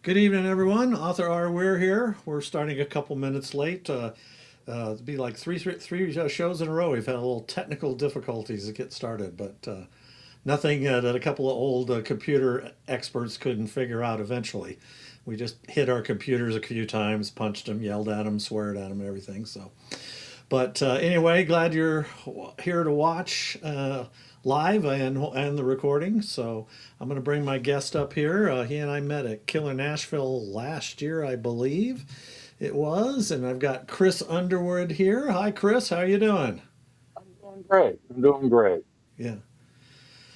Good evening, everyone. Author R. Weir here. We're starting a couple minutes late. It'll be like three shows in a row. We've had a little technical difficulties to get started, but nothing that a couple of old computer experts couldn't figure out eventually. We just hit our computers a few times, punched them, yelled at them, sweared at them, and everything. But anyway, glad you're here to watch live and the recording. So I'm going to bring my guest up here. He and I met at Killer Nashville last year, I believe it was. And I've got Chris Underwood here. Hi, Chris. How you doing? I'm doing great. I'm doing great. Yeah.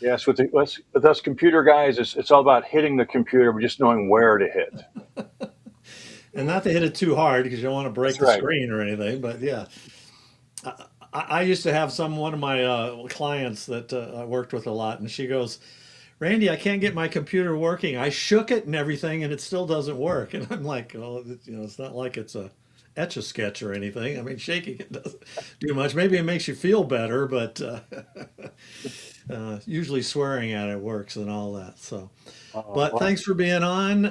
Yes, with us computer guys, it's all about hitting the computer, but just knowing where to hit. And not to hit it too hard because you don't want to break That's the right. screen or anything. But yeah, I used to have one of my clients that I worked with a lot, and she goes, Randy, I can't get my computer working. I shook it and everything, and it still doesn't work. And I'm like, well, it's not like it's a etch a sketch or anything. I mean, shaking it doesn't do much. Maybe it makes you feel better, but usually swearing at it works and all that. So, but Well, thanks for being on.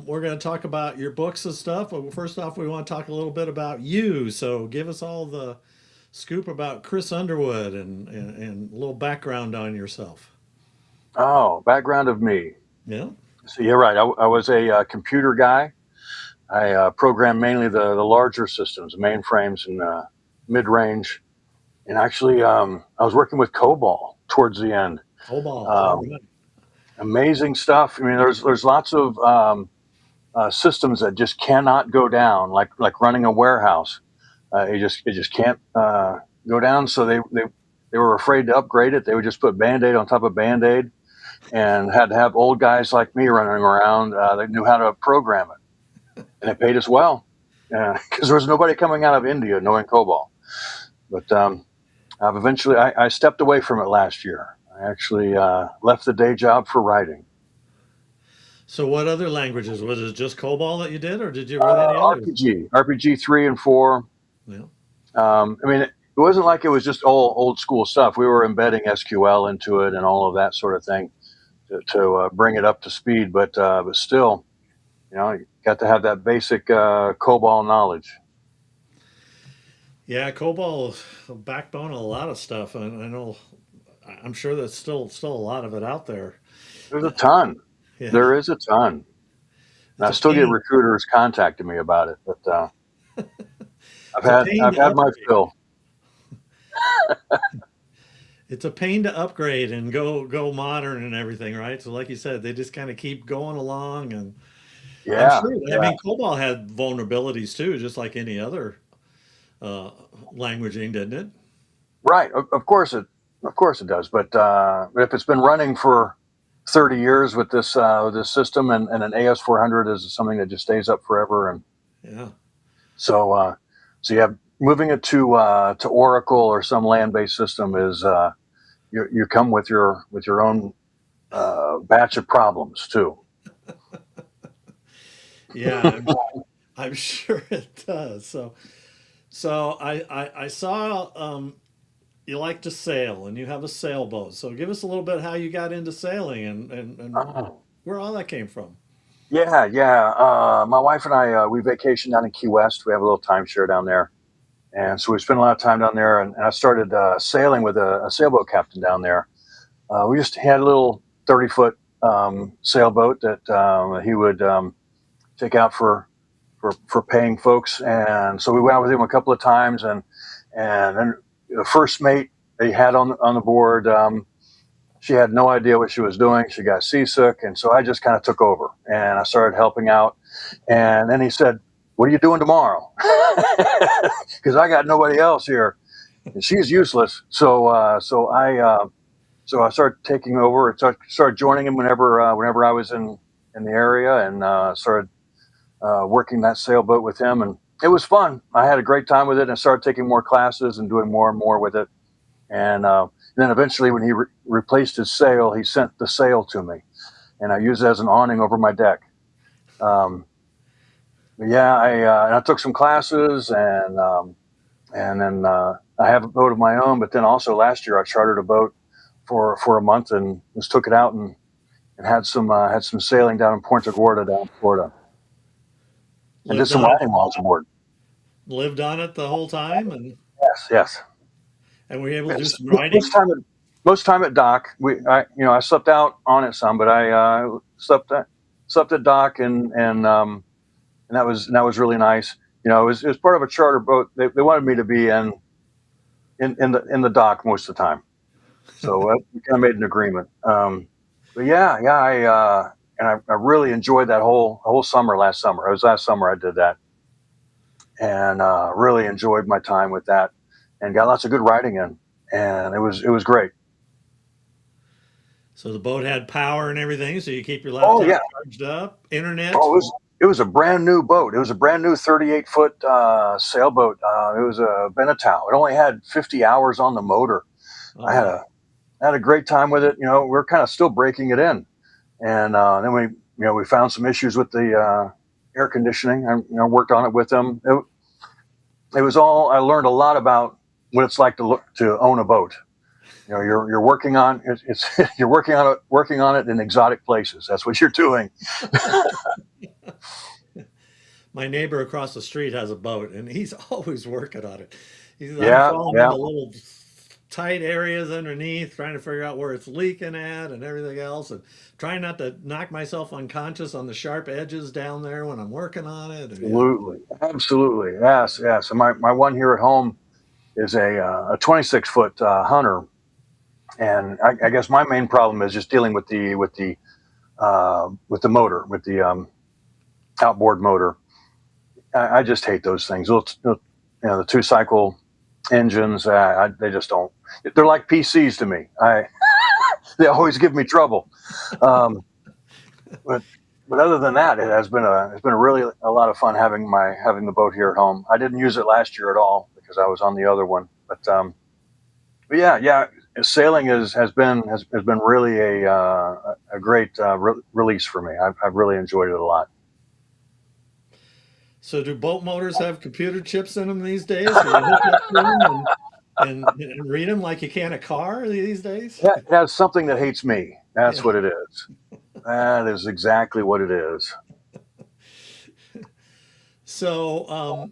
We're going to talk about your books and stuff. But first off, we want to talk a little bit about you. So, give us all the scoop about Chris Underwood and a little background on yourself. background of me. Yeah. So you're right. I was a computer guy. I programmed mainly the larger systems, mainframes and mid-range. And actually, I was working with COBOL towards the end. Cobalt. All Um, right. Amazing stuff. I mean, there's lots of systems that just cannot go down, like running a warehouse. It just can't go down. So they were afraid to upgrade it. They would just put Band-Aid on top of Band-Aid, and had to have old guys like me running around that knew how to program it, and it paid us well because there was nobody coming out of India knowing COBOL. But I stepped away from it last year. I actually left the day job for writing. So, what other languages? Was it just COBOL that you did, or did you were there any others? RPG 3 and 4. Yeah. I mean, it wasn't like it was just all old school stuff. We were embedding SQL into it and all of that sort of thing to bring it up to speed. But still, you got to have that basic COBOL knowledge. Yeah, COBOL is the backbone of a lot of stuff. And I know, I'm sure there's still a lot of it out there. There's a Uh, ton. yeah, There is a ton. And it's I a still get pain. recruiters contacting me about it, but I've It's a had pain I've to had my upgrade. fill. It's a pain to upgrade and go modern and everything, right? So, like you said, they just kind of keep going along, and I'm Yeah, sure. I yeah. mean, COBOL had vulnerabilities too, just like any other uh, languaging, didn't it? Right. Of course it does. But if it's been running for 30 years with this system, and an AS400 is something that just stays up forever, and Yeah. so so yeah, moving it to Oracle or some land-based system is you come with your own batch of problems too. Yeah, I'm sure it does. So I saw you like to sail and you have a sailboat. So give us a little bit how you got into sailing and Oh. where all that came from. Yeah, yeah. My wife and I we vacation down in Key West. We have a little timeshare down there, and so we spent a lot of time down there. And I started sailing with a sailboat captain down there. We just had a little 30-foot sailboat that he would take out for paying folks. And so we went out with him a couple of times, and then the first mate they had on the board. She had no idea what she was doing. She got seasick, and so I just kind of took over and I started helping out. And then he said, "What are you doing tomorrow?" Because I got nobody else here, and she's useless. So I started taking over. Started joining him whenever I was in the area, and started working that sailboat with him, and it was fun. I had a great time with it, and I started taking more classes and doing more and more with it. And then eventually, when he replaced his sail, he sent the sail to me, and I used it as an awning over my deck. Um, yeah, I took some classes, and then I have a boat of my own. But then also last year, I chartered a boat for a month and just took it out and had some sailing down in Punta Gorda down in Florida. and did Lived some on it. writing while I was aboard. Lived on it the whole time, Yes, yes. and were you able to do Yes. some Most writing? time at most time at dock, I slept out on it some, but I slept at dock, and that was really nice. It was part of a charter boat. They wanted me to be in the dock most of the time, so we kind of made an agreement. But yeah, yeah, I really enjoyed that whole summer last summer. It was last summer I did that, and really enjoyed my time with that, and got lots of good writing in, and it was great. So the boat had power and everything, so you keep your Oh laptop yeah. charged up, internet. Oh, it was a brand new boat. It was a brand new 38-foot sailboat. It was a Beneteau. It only had 50 hours on the motor. Oh I had my. a had a great time with it. We're kind of still breaking it in, and then we found some issues with the air conditioning. I worked on it with them. It was all. I learned a lot about what it's like to own a boat. You're working on it's you're working on it in exotic places. That's what you're doing. My neighbor across the street has a boat, and he's always working on it. I'm Yeah, falling yeah. into little tight areas underneath, trying to figure out where it's leaking at and everything else, and trying not to knock myself unconscious on the sharp edges down there when I'm working on it. And yeah, Absolutely, absolutely, yes, yes. And my one here at home is a 26-foot hunter, and I guess my main problem is just dealing with the motor, with the outboard motor. I just hate those things. The 2 cycle engines. They just don't. They're like PCs to me. They always give me trouble. Um, but but other than that, it's been really a lot of fun having the boat here at home. I didn't use it last year at all because I was on the other one. But yeah, yeah, sailing has been really a great release for me. I've really enjoyed it a lot. so do boat motors have computer chips in them these days? Can you hook up to them and read them like you can a car these days? Yeah, it has something that hates me. That's Yeah. what it is. That is exactly what it is. So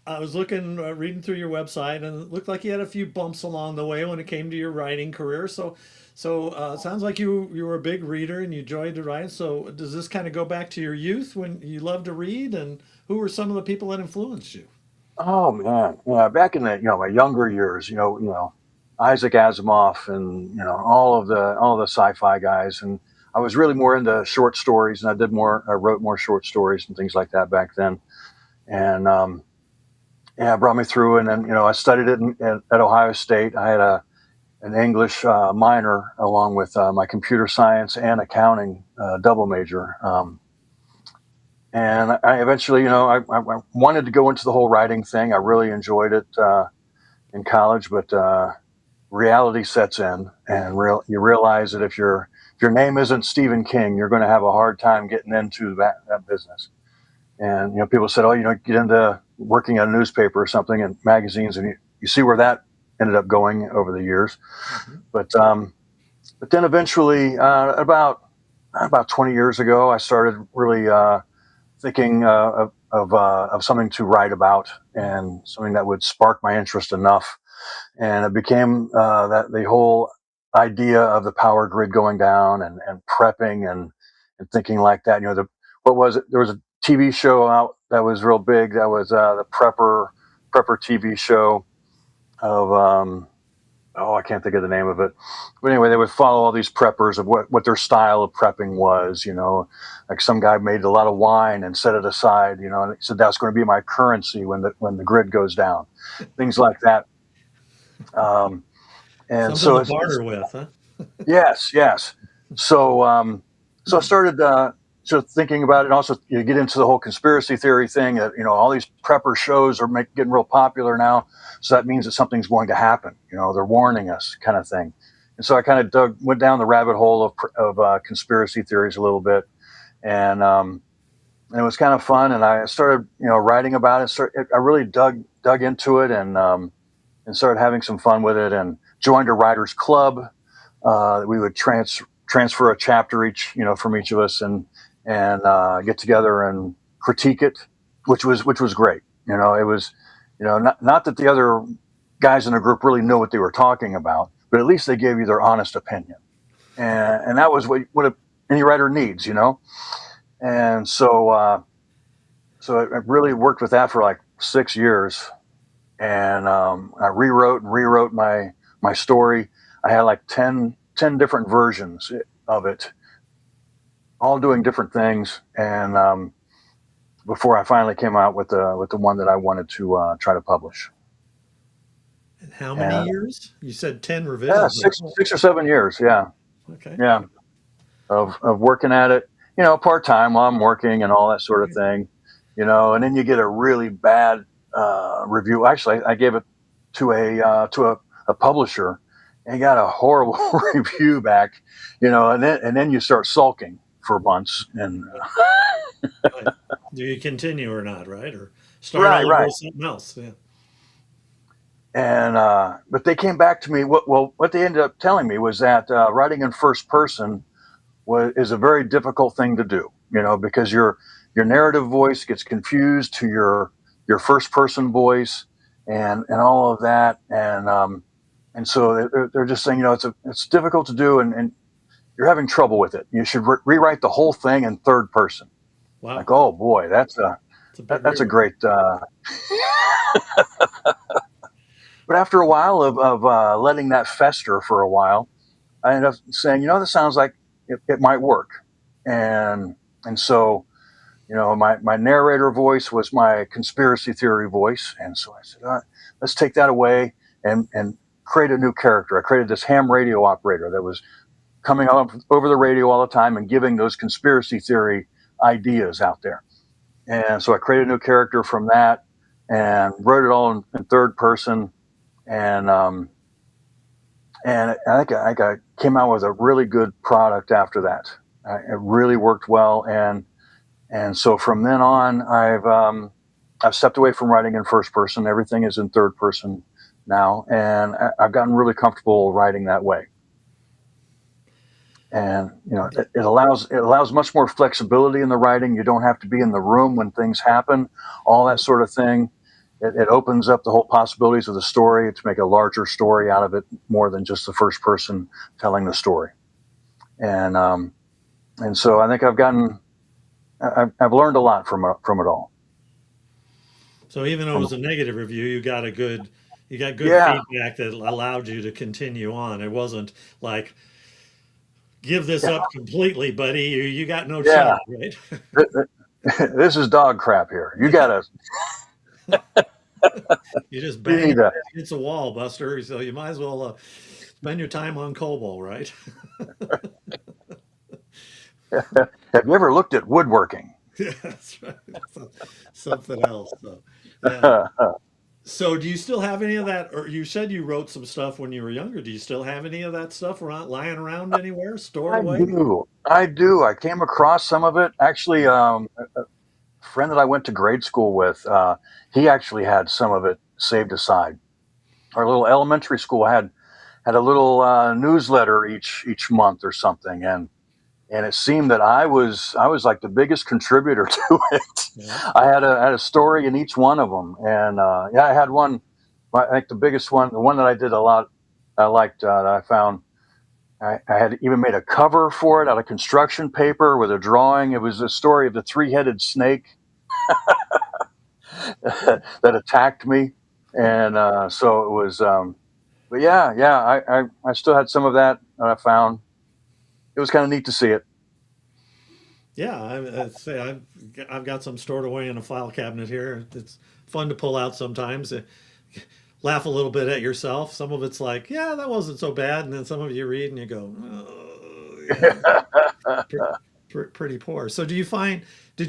I was looking, reading through your website, and it looked like you had a few bumps along the way when it came to your writing career. So it sounds like you were a big reader and you enjoyed to write. So does this kind of go back to your youth when you loved to read? And who were some of the people that influenced you? Oh man, yeah. Back in my younger years, Isaac Asimov and all the sci-fi guys, and I was really more into short stories, and I wrote more short stories and things like that back then, and yeah, it brought me through. And then I studied it at Ohio State. I had an English minor along with my computer science and accounting double major. And I eventually, I wanted to go into the whole writing thing. I really enjoyed it in college, but reality sets in, and you realize that if your name isn't Stephen King, you're going to have a hard time getting into that business. And people said, "Oh, get into working at a newspaper or something and magazines," and you see where that ended up going over the years. Mhm. But then eventually, about 20 years ago, I started really thinking of something to write about and something that would spark my interest enough. And it became that the whole idea of the power grid going down and prepping and thinking like that. What was it? There was a TV show out that was real big. That was the prepper TV show of oh, I can't think of the name of it. But anyway, they would follow all these preppers of what their style of prepping was. Like some guy made a lot of wine and set it aside. And he said that's going to be my currency when the grid goes down, things like that. Um, and Something so to it's barter with, huh? yes, yes. So I started thinking about it. And also, you get into the whole conspiracy theory thing. That all these prepper shows are getting real popular now. So that means that something's going to happen. They're warning us, kind of thing. And so I kind of went down the rabbit hole of conspiracy theories a little bit, and it was kind of fun. And I started, writing about it. I really dug into it, and started having some fun with it, and joined a writers club. We would transfer a chapter each, from each of us, and get together and critique it. which was great. It was, not that the other guys in the group really knew what they were talking about, but at least they gave you their honest opinion, and that was what any writer needs. And so I really worked with that for like 6 years, and I rewrote and rewrote my story. I had like 10 different versions of it, all doing different things, and before I finally came out with the one that I wanted to try to publish. And how many And years? You said 10 yeah, revisions. six or 7 years. Yeah, Okay. yeah, of working at it, part time while I'm working and all that sort of thing, and then you get a really bad review. Actually, I gave it to a publisher and got a horrible review back, and then you start sulking for months. And Right. Do you continue or not, right? Or start right, all over right. with something else? Yeah. And but they came back to me. What they ended up telling me was that writing in first person is a very difficult thing to do. Because your narrative voice gets confused to your first person voice, and all of that. And so they're just saying, it's difficult to do, and you're having trouble with it. You should rewrite the whole thing in third person. Wow. Like, oh boy, that's a It's a big that's a rewrite. great. But after a while of letting that fester for a while, I ended up saying, this sounds like it might work, and so my narrator voice was my conspiracy theory voice, and so I said, all right, let's take that away and create a new character. I created this ham radio operator that was coming up over the radio all the time and giving those conspiracy theory ideas out there. And so I created a new character from that and wrote it all in third person. And I think I came out with a really good product after that. It really worked well, and so from then on, I've stepped away from writing in first person. Everything is in third person now, and I've gotten really comfortable writing that way. And it allows much more flexibility in the writing. You don't have to be in the room when things happen, all that sort of thing. It opens up the whole possibilities of the story to make a larger story out of it, more than just the first person telling the story. And so I think I've learned a lot from it all. So even though it From was a negative review, you got good Yeah, feedback that allowed you to continue on. It wasn't like give this yeah, up completely, buddy. You got no yeah. chance, right? Th- This is dog crap here. You Yeah. gotta, You just you bang need it to. against a wall, Buster. So you might as well spend your time on COBOL, right? Have you ever looked at woodworking? Yeah, that's right. So- Something else. So, yeah. So do you still have any of that? Or you said you wrote some stuff when you were younger. Do you still have any of that stuff around, lying around anywhere, stored I away? do. I do. I came across some of it. Actually, a friend that I went to grade school with, he actually had some of it saved aside. Our little elementary school had a little newsletter each month or something, and it seemed that I was like the biggest contributor to it. Yeah. I had a story in each one of them, and yeah, I had one. I think the biggest one, the one that I did a lot, I liked that I found. I had even made a cover for it out of construction paper with a drawing. It was a story of the three-headed snake Yeah. that attacked me, and so it was. But yeah, yeah, I still had some of that I found. It was kind of neat to see it. Yeah, I'd say I've got some stored away in a file cabinet here. It's fun to pull out sometimes. Laugh a little bit at yourself. Some of it's like, yeah, that wasn't so bad, and then some of you read and you go, oh, yeah, pretty poor. So did you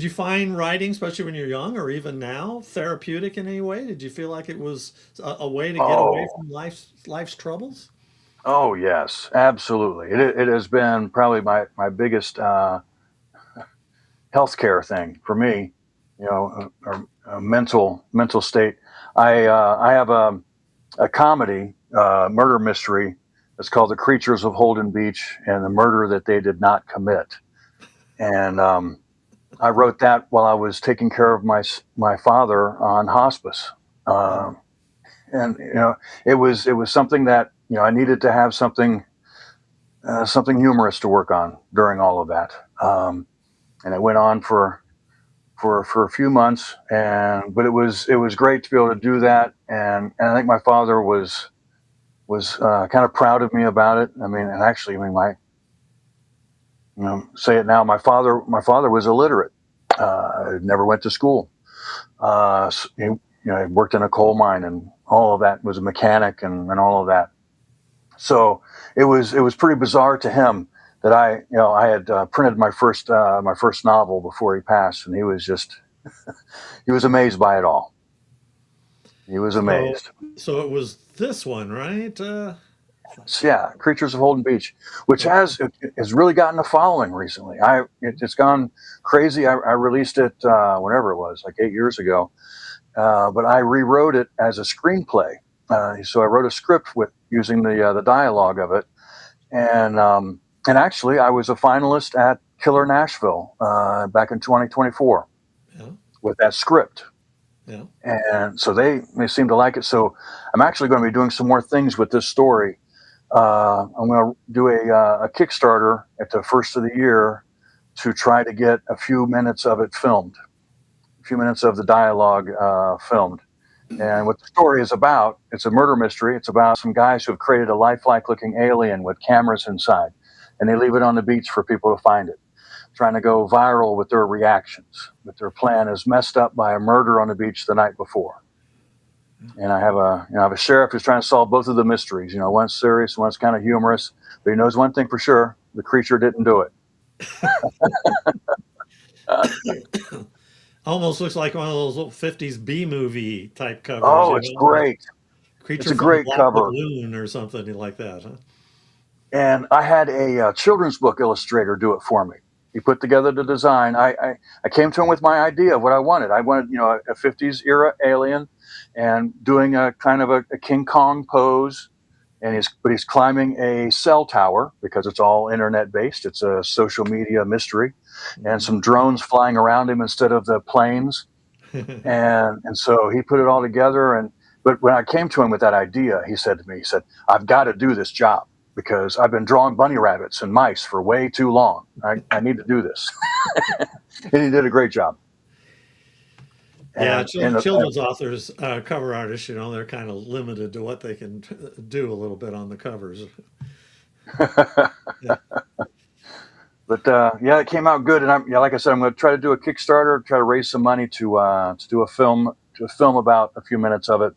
find writing, especially when you're young or even now, therapeutic in any way? Did you feel like it was a way to get away Oh, from life's troubles? oh yes, absolutely. It has been probably my biggest healthcare thing for me. Or a mental state. I have a comedy murder mystery. It's called The Creatures of Holden Beach and the Murder That They Did Not Commit. And I wrote that while I was taking care of my father on hospice. Yeah. Um, and it was something that I needed to have something humorous to work on during all of that. And it went on for a few months, and but it was great to be able to do that, and I think my father was kind of proud of me about it. I mean, and actually, I mean, my say it now, my father was illiterate, never went to school. He worked in a coal mine and all of that, was a mechanic and all of that. So it was pretty bizarre to him that I had printed my first novel before he passed, and he was amazed by it all. He was So, amazed. so it was this one, right? So, yeah, Creatures of Holden Beach, which has really gotten a following recently. It's gone crazy. I released it whenever it was, like 8 years ago, but I rewrote it as a screenplay. So I wrote a script with using the dialogue of it, and actually I was a finalist at Killer Nashville back in 2024 Yeah, with that script. yeah. And so they seem to like it. So I'm actually going to be doing some more things with this story. I'm going to do a Kickstarter at the first of the year to try to get a few minutes of it filmed, a few minutes of the dialogue filmed. And what the story is about, it's a murder mystery. It's about some guys who have created a lifelike looking alien with cameras inside, and they leave it on the beach for people to find it, trying to go viral with their reactions. But their plan is messed up by a murder on the beach the night before. And I have a sheriff who's trying to solve both of the mysteries. One's serious, one's kind of humorous, but he knows one thing for sure: the creature didn't do it. Almost looks like one of those little 50s B movie type covers, Oh, it's like great! It's Creature a from the great Black cover. Lagoon or something like that, huh? And I had a children's book illustrator do it for me. He put together the design. I came to him with my idea of what I wanted. I wanted, a 50s era alien and doing a kind of a King Kong pose. But he's climbing a cell tower because it's all internet based. It's a social media mystery, and Mhm. some drones flying around him instead of the planes. And so he put it all together. But when I came to him with that idea, he said to me, he said, "I've got to do this job because I've been drawing bunny rabbits and mice for way too long. I need to do this." And he did a great job. Yeah, And children's authors, cover artists, they're kind of limited to what they can do a little bit on the covers. Yeah. but yeah, it came out good. And like I said, I'm going to try to do a Kickstarter, try to raise some money to do a film about a few minutes of it,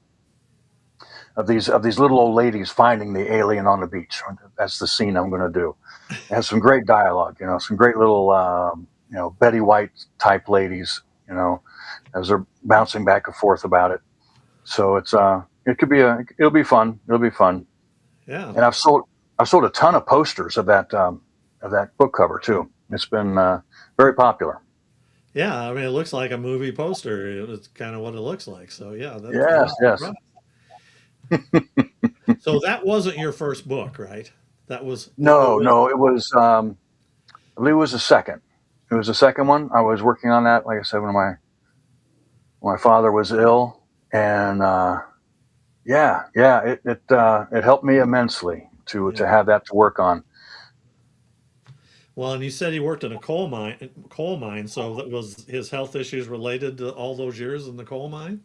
of these little old ladies finding the alien on the beach. That's the scene I'm going to do. It has some great dialogue, some great little Betty White type ladies, as they're bouncing back and forth about it. So it'll be fun. It'll be fun. Yeah. And I've sold a ton of posters of that book cover too. It's been very popular. Yeah, I mean, it looks like a movie poster. It's kind of what it looks like. So yeah, Yes, that's yes. right. So that wasn't your first book, right? That was No, no, it was. I believe it was the second. It was the second one. I was working on that, like I said, when my father was ill, and yeah, yeah, it helped me immensely to yeah. have that to work on. Well, and you said he worked in a coal mine. So that was his health issues related to all those years in the coal mine.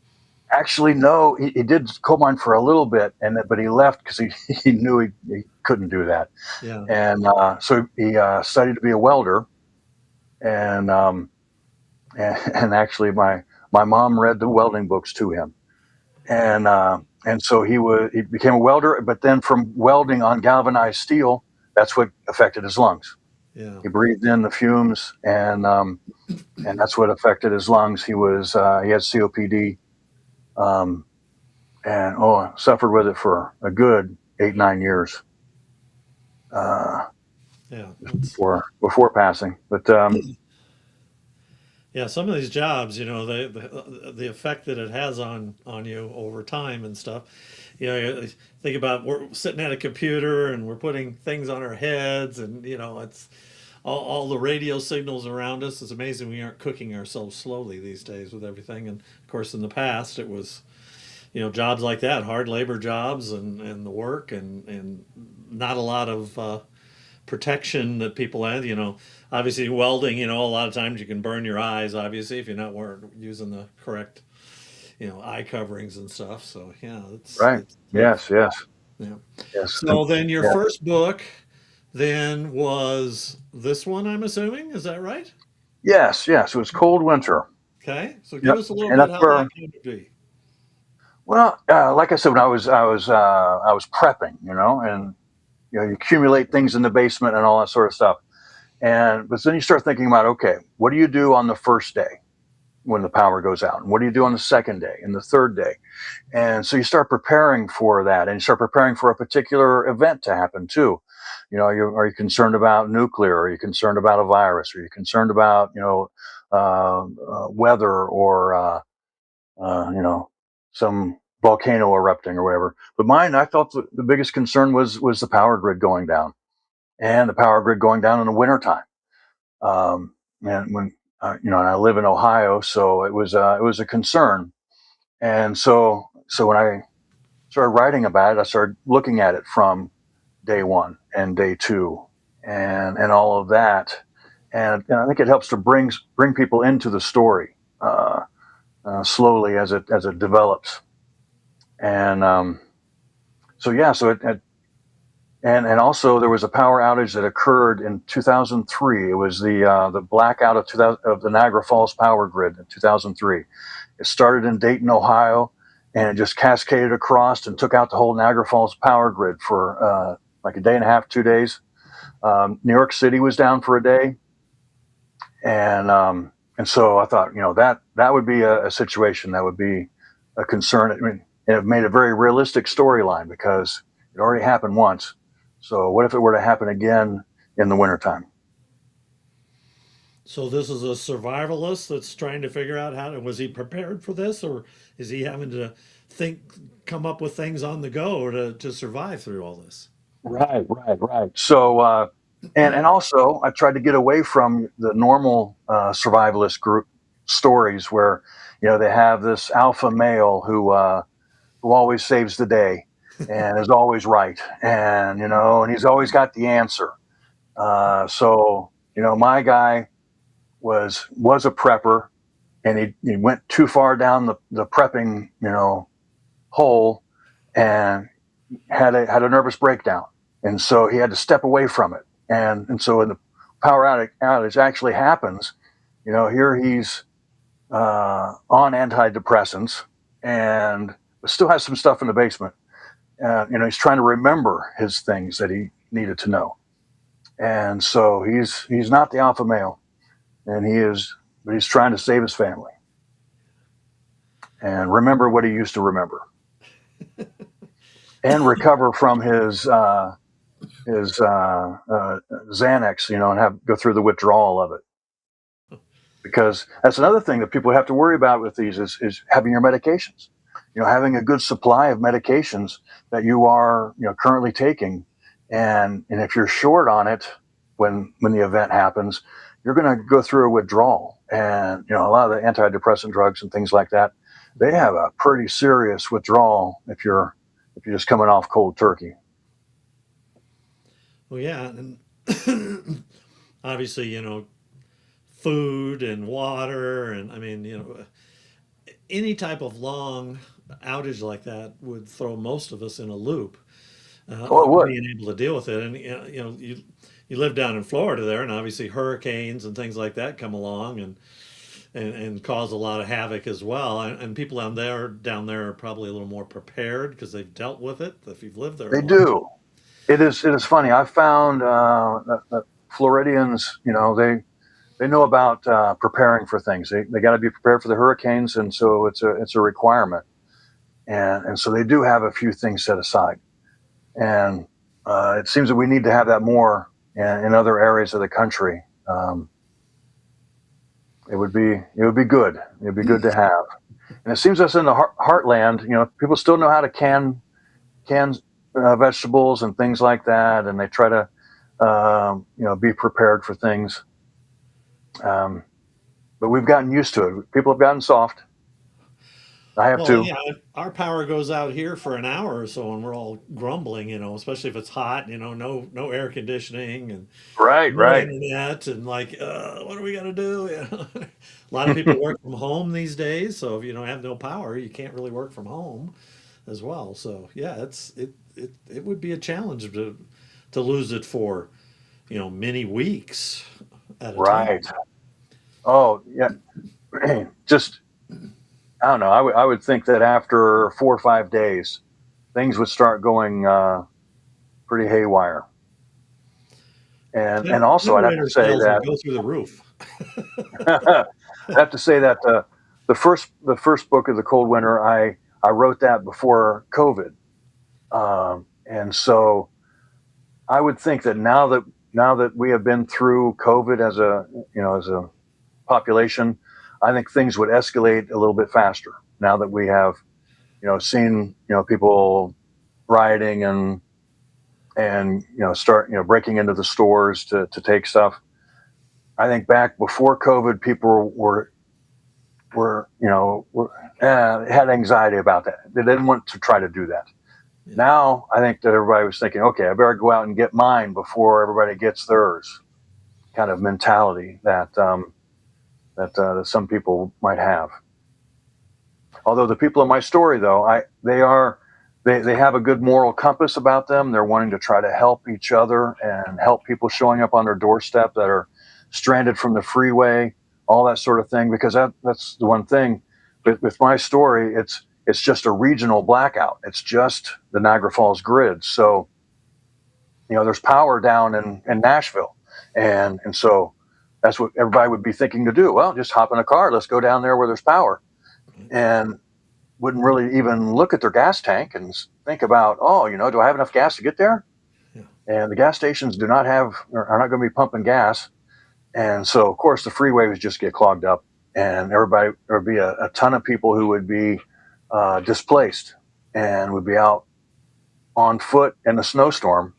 Actually, no, he did coal mine for a little bit, but he left because he knew he couldn't do that, Yeah. and so he studied to be a welder, and and actually my mom read the welding books to him, and so he became a welder, but then from welding on galvanized steel, that's what affected his lungs. Yeah. He breathed in the fumes, and that's what affected his lungs. He had COPD, um, and suffered with it for a good 8 9 years uh, Yeah. before passing. But Yeah, some of these jobs, the effect that it has on you over time and stuff. You think about we're sitting at a computer and we're putting things on our heads, and it's all the radio signals around us. It's amazing we aren't cooking ourselves slowly these days with everything. And of course, in the past, it was, jobs like that, hard labor jobs, and the work, and not a lot of protection that people had. Obviously welding. A lot of times you can burn your eyes. Obviously, if you're not using the correct, eye coverings and stuff. So yeah, Right. it's tough. Yes. Yes. Yeah. Yes. And, So then your yeah. first book then was this one, I'm assuming. Is that right? Yes. Yes. It was Cold Winter. Okay. So give Yep. us a little And bit that's how where, that came to be. well, like I said, when I was prepping, and you accumulate things in the basement and all that sort of stuff. But then you start thinking about, okay, what do you do on the first day when the power goes out? And what do you do on the second day and the third day? And so you start preparing for that, and you start preparing for a particular event to happen too. Are you concerned about nuclear? Are you concerned about a virus? Are you concerned about, weather, or, some volcano erupting or whatever? But mine, I thought the biggest concern was the power grid going down, and the power grid going down in the wintertime. And when, and I live in Ohio, so it was a concern. And so when I started writing about it, I started looking at it from day one and day two, and all of that. And I think it helps to bring people into the story, slowly as it develops. And so yeah, so and also there was a power outage that occurred in 2003. It was the blackout of 2000 of the Niagara Falls power grid in 2003. It started in Dayton, Ohio, and it just cascaded across and took out the whole Niagara Falls power grid for like a day and a half, 2 days. New York City was down for a day, and so I thought, that would be a situation that would be a concern. I mean, and it made a very realistic storyline because it already happened once. So what if it were to happen again in the wintertime? So this is a survivalist that's trying to figure out was he prepared for this, or is he having to think, come up with things on the go to survive through all this? Right, right, right. So, and also, I tried to get away from the normal survivalist group stories where, they have this alpha male who always saves the day and is always right, and he's always got the answer. So, my guy was a prepper, and he went too far down the prepping, hole, and had a nervous breakdown, and so he had to step away from it. And so when the power outage actually happens, here he's on antidepressants, and still has some stuff in the basement. He's trying to remember his things that he needed to know, and so he's not the alpha male, but he's trying to save his family and remember what he used to remember, and recover from his Xanax, and go through the withdrawal of it. Because that's another thing that people have to worry about with these is having your medications. Having a good supply of medications that you are currently taking, and if you're short on it when the event happens, you're going to go through a withdrawal. And a lot of the antidepressant drugs and things like that, they have a pretty serious withdrawal if you're just coming off cold turkey. Well, yeah, and obviously, food and water, and I mean, any type of long outage like that would throw most of us in a loop, Oh, it would. being able to deal with it. And you live down in Florida there, and obviously hurricanes and things like that come along and cause a lot of havoc as well. And people down there are probably a little more prepared because they've dealt with it if you've lived there a They long time. do. It is funny. I found that Floridians, they know about preparing for things. They got to be prepared for the hurricanes, and so it's a requirement. And so they do have a few things set aside. And it seems that we need to have that more in other areas of the country. It would be good. It would be good to have. And it seems us in the heartland, people still know how to can vegetables and things like that, and they try to be prepared for things. Um, but we've gotten used to it. People have gotten soft. I have Well, to. yeah, our power goes out here for an hour or so, and we're all grumbling, especially if it's hot, no air conditioning and Right, no right. internet, and like, what are we gonna do? A lot of people work from home these days, so if you don't have no power, you can't really work from home as well. So yeah, it would be a challenge to lose it for many weeks at a Right. time. Oh, yeah. Just I don't know. I would think that after 4 or 5 days, things would start going pretty haywire. And also, I'd have to Generator say sales would that go through the roof. I'd have to say that the first book of the Cold Winter, I wrote that before COVID, and so I would think that now that we have been through COVID as a population, I think things would escalate a little bit faster now that we have seen people rioting and start breaking into the stores to take stuff. I think back before COVID, people had anxiety about that. They didn't want to try to do that. Yeah. Now I think that everybody was thinking, okay, I better go out and get mine before everybody gets theirs. Kind of mentality that some people might have. Although the people in my story, though, they have a good moral compass about them. They're wanting to try to help each other and help people showing up on their doorstep that are stranded from the freeway, all that sort of thing. Because that's the one thing with my story. It's just a regional blackout. It's just the Niagara Falls grid. So there's power down in Nashville, and so that's what everybody would be thinking to do. Well, just hop in a car. Let's go down there where there's power. And wouldn't really even look at their gas tank and think about, oh, do I have enough gas to get there? Yeah. And the gas stations are not going to be pumping gas. And so, of course, the freeway would just get clogged up, and there would be a ton of people who would be displaced and would be out on foot in a snowstorm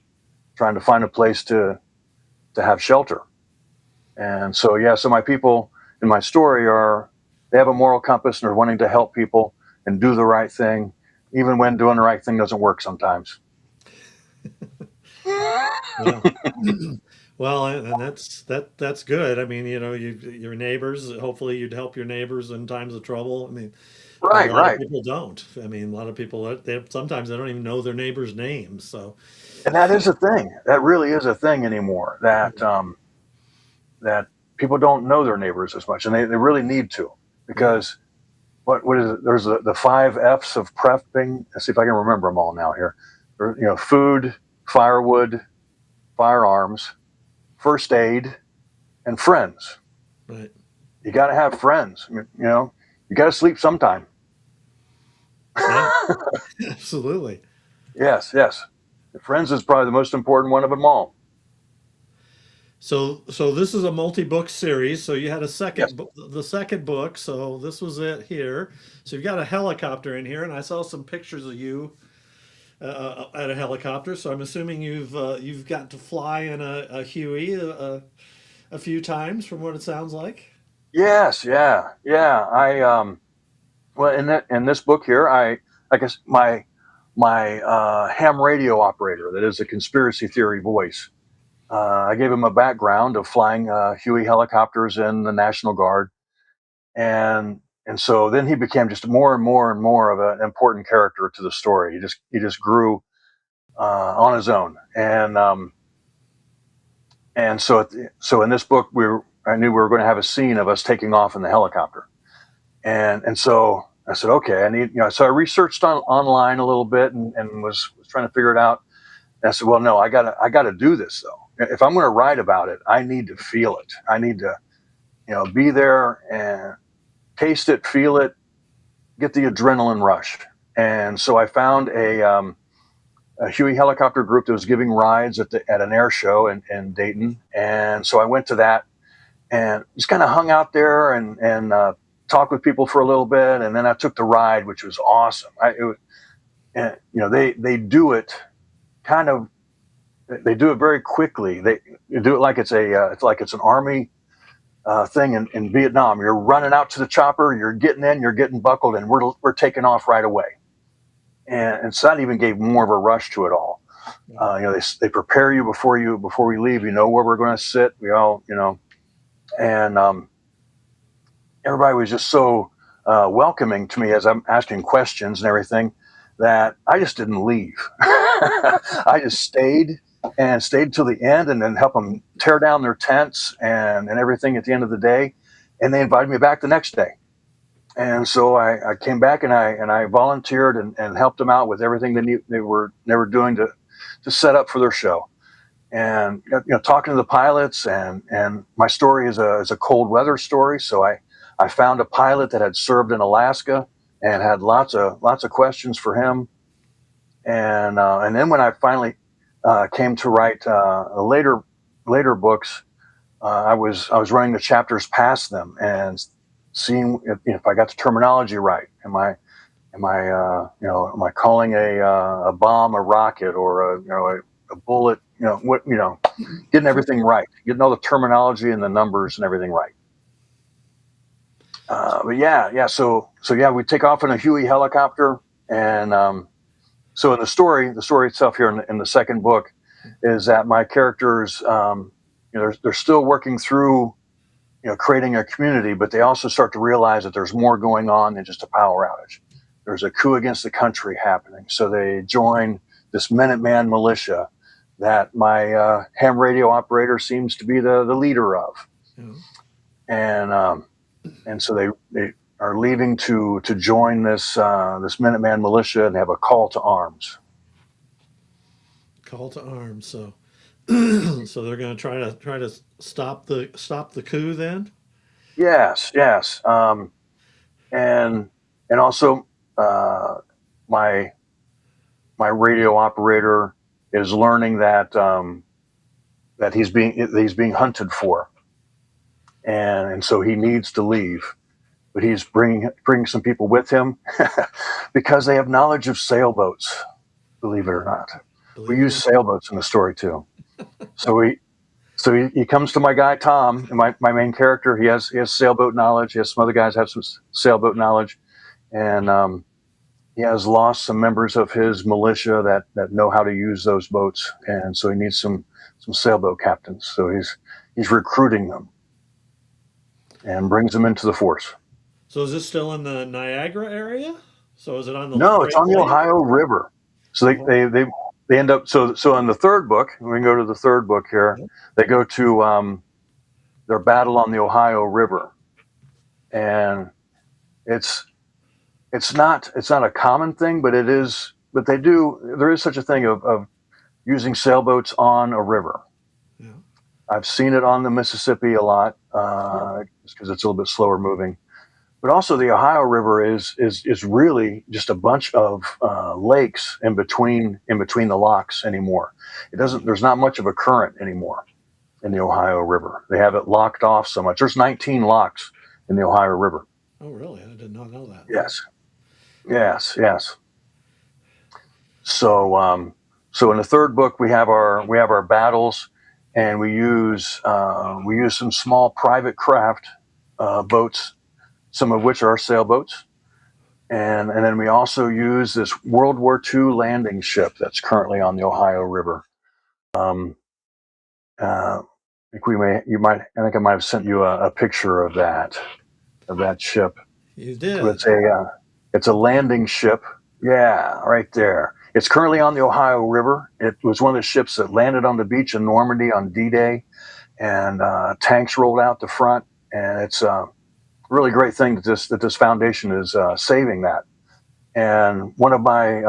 trying to find a place to have shelter. And so, yeah, so my people in my story they have a moral compass and are wanting to help people and do the right thing, even when doing the right thing doesn't work sometimes. Yeah. Well, and that's good. I mean, your neighbors. Hopefully, you'd help your neighbors in times of trouble. I mean, but a Right, lot of right. people don't. I mean, a lot of people sometimes they don't even know their neighbors' names. So, And that is a thing. That really is a thing anymore. That people don't know their neighbors as much, and they really need to, yeah, because what is it? There's the 5 F's of prepping. Let's see if I can remember them all now here. Food, firewood, firearms, first aid, and friends. right. You got to have friends. You got to sleep sometime. Yeah, absolutely. Yes, yes. Friends is probably the most important one of them all. So this is a multi-book series. So you had Yes. the second book. So this was it here. So you've got a helicopter in here, and I saw some pictures of you at a helicopter. So I'm assuming you've got to fly in a Huey a few times, from what it sounds like. Yes, yeah, yeah. Well, in this book here, I guess my ham radio operator, that is a conspiracy theory voice. I gave him a background of flying Huey helicopters in the National Guard, and so then he became just more and more and more of an important character to the story. He just grew on his own, and so in this book, I knew we were going to have a scene of us taking off in the helicopter, and so I said, okay, I need so I researched online a little bit and was trying to figure it out. And I said, well, no, I gotta do this though. If I'm going to write about it, I need to feel it. I need to be there and taste it, feel it, get the adrenaline rush. And so I found a Huey helicopter group that was giving rides at an air show in Dayton, and so I went to that and just kind of hung out there and talked with people for a little bit, and then I took the ride, which was awesome. And they do it kind of They do it very quickly. They do it like it's an army thing in Vietnam. You're running out to the chopper, you're getting in, you're getting buckled, and we're taking off right away. And so that even gave more of a rush to it all. They prepare you before we leave. You know where we're going to sit. We all and everybody was just so welcoming to me as I'm asking questions and everything that I just didn't leave. I just stayed till the end, and then helped them tear down their tents and everything at the end of the day. And they invited me back the next day. And so I came back, and I volunteered and helped them out with everything they were doing to set up for their show. And talking to the pilots, and my story is a cold weather story. So I found a pilot that had served in Alaska and had lots of questions for him. And then when I finally came to write later books, I was running the chapters past them and seeing if I got the terminology right. Am I calling a bomb a rocket, or a bullet? Getting everything right, getting all the terminology and the numbers and everything right. But yeah. So yeah, we take off in a Huey helicopter, and so in the story itself here in the second book is that my characters, they're still working through, creating a community, but they also start to realize that there's more going on than just a power outage. There's a coup against the country happening. So they join this Minuteman militia that my ham radio operator seems to be the leader of. Yeah. And so they are leaving to join this Minuteman militia and have a call to arms. Call to arms. So so they're going to try to stop the coup then. Yes. And also my radio operator is learning that that he's being hunted for, and so he needs to leave, but he's bringing some people with him because they have knowledge of sailboats. Believe it or not, we use sailboats in the story too. So he comes to my guy Tom, my main character. He has sailboat knowledge. He has some other guys have some sailboat knowledge, and he has lost some members of his militia that know how to use those boats, and so he needs some sailboat captains. So he's recruiting them and brings them into the force. So is this still in the Niagara area? So is it on the No, Great it's on the Lake? Ohio River. So they end up so in the third book. We can go to the third book here. They go to their battle on the Ohio River, and it's not a common thing, but it is. But there is such a thing of using sailboats on a river. Yeah. I've seen it on the Mississippi a lot, just because it's a little bit slower moving. But also the Ohio River is really just a bunch of lakes in between the locks anymore. There's not much of a current anymore in the Ohio River. They have it locked off so much. There's 19 locks in the Ohio River. Oh, really? I did not know that. Yes. So in the third book we have our battles, and we use some small private craft boats, some of which are sailboats, and then we also use this World War II landing ship that's currently on the Ohio River. I think I might have sent you a picture of that ship. You did. So it's a landing ship. Yeah, right there. It's currently on the Ohio River. It was one of the ships that landed on the beach in Normandy on D-Day, and tanks rolled out the front, and it's a really great thing that this foundation is saving that. And one of my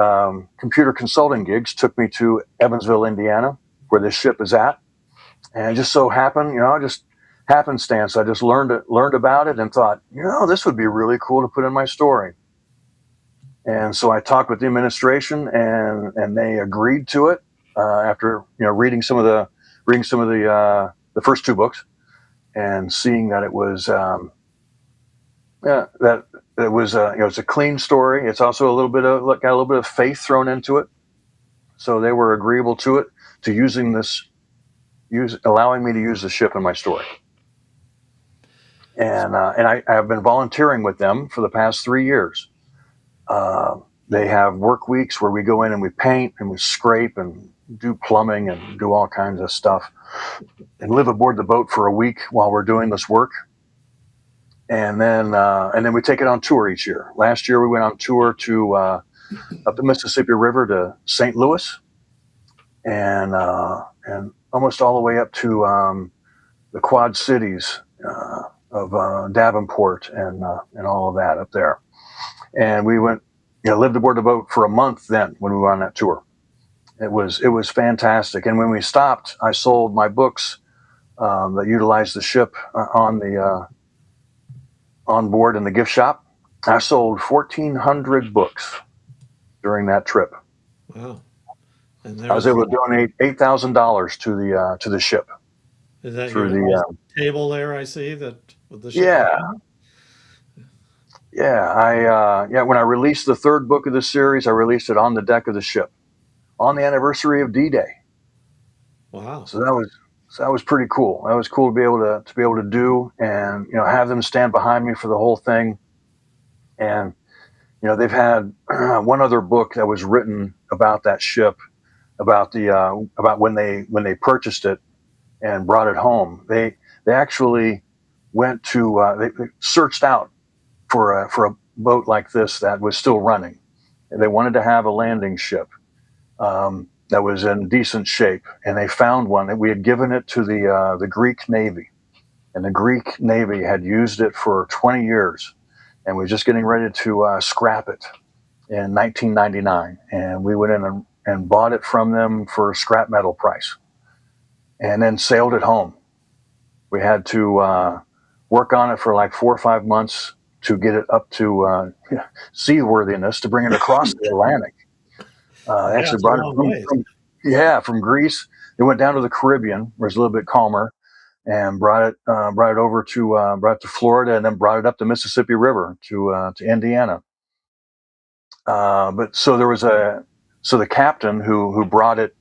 computer consulting gigs took me to Evansville, Indiana, where this ship is at, and it just so happened, just happenstance, I just learned about it and thought, this would be really cool to put in my story. And so I talked with the administration, and they agreed to it after reading some of the first two books, and seeing that it was it's a clean story. It's also got a little bit of faith thrown into it. So they were agreeable to to allowing me to use the ship in my story. And I have been volunteering with them for the past 3 years. They have work weeks where we go in and we paint and we scrape and do plumbing and do all kinds of stuff and live aboard the boat for a week while we're doing this work. And then we take it on tour each year. Last year we went on tour to up the Mississippi River to St. Louis, and almost all the way up to the Quad Cities of Davenport and all of that up there. And we went, lived aboard the boat for a month then when we were on that tour. It was fantastic. And when we stopped, I sold my books that utilized the ship on board in the gift shop. I sold 1,400 books during that trip. Wow! And I was able to donate $8,000 to the ship. Is that through your the table there? I see that with the ship. yeah. When I released the third book of the series, I released it on the deck of the ship on the anniversary of D-Day. Wow! So that was pretty cool. That was cool to be able to do, and have them stand behind me for the whole thing. And they've had one other book that was written about that ship, about when they purchased it and brought it home. They actually went to they searched out for a boat like this that was still running. And they wanted to have a landing ship that was in decent shape, and they found one that we had given it to the Greek Navy, and the Greek Navy had used it for 20 years, and we were just getting ready to scrap it in 1999, and we went in and bought it from them for scrap metal price, and then sailed it home. We had to work on it for like 4 or 5 months to get it up to seaworthiness to bring it across the Atlantic. Actually brought it from Greece. It went down to the Caribbean, where it's a little bit calmer, and brought it over to Florida, and then brought it up the Mississippi River to Indiana. But so the captain who brought it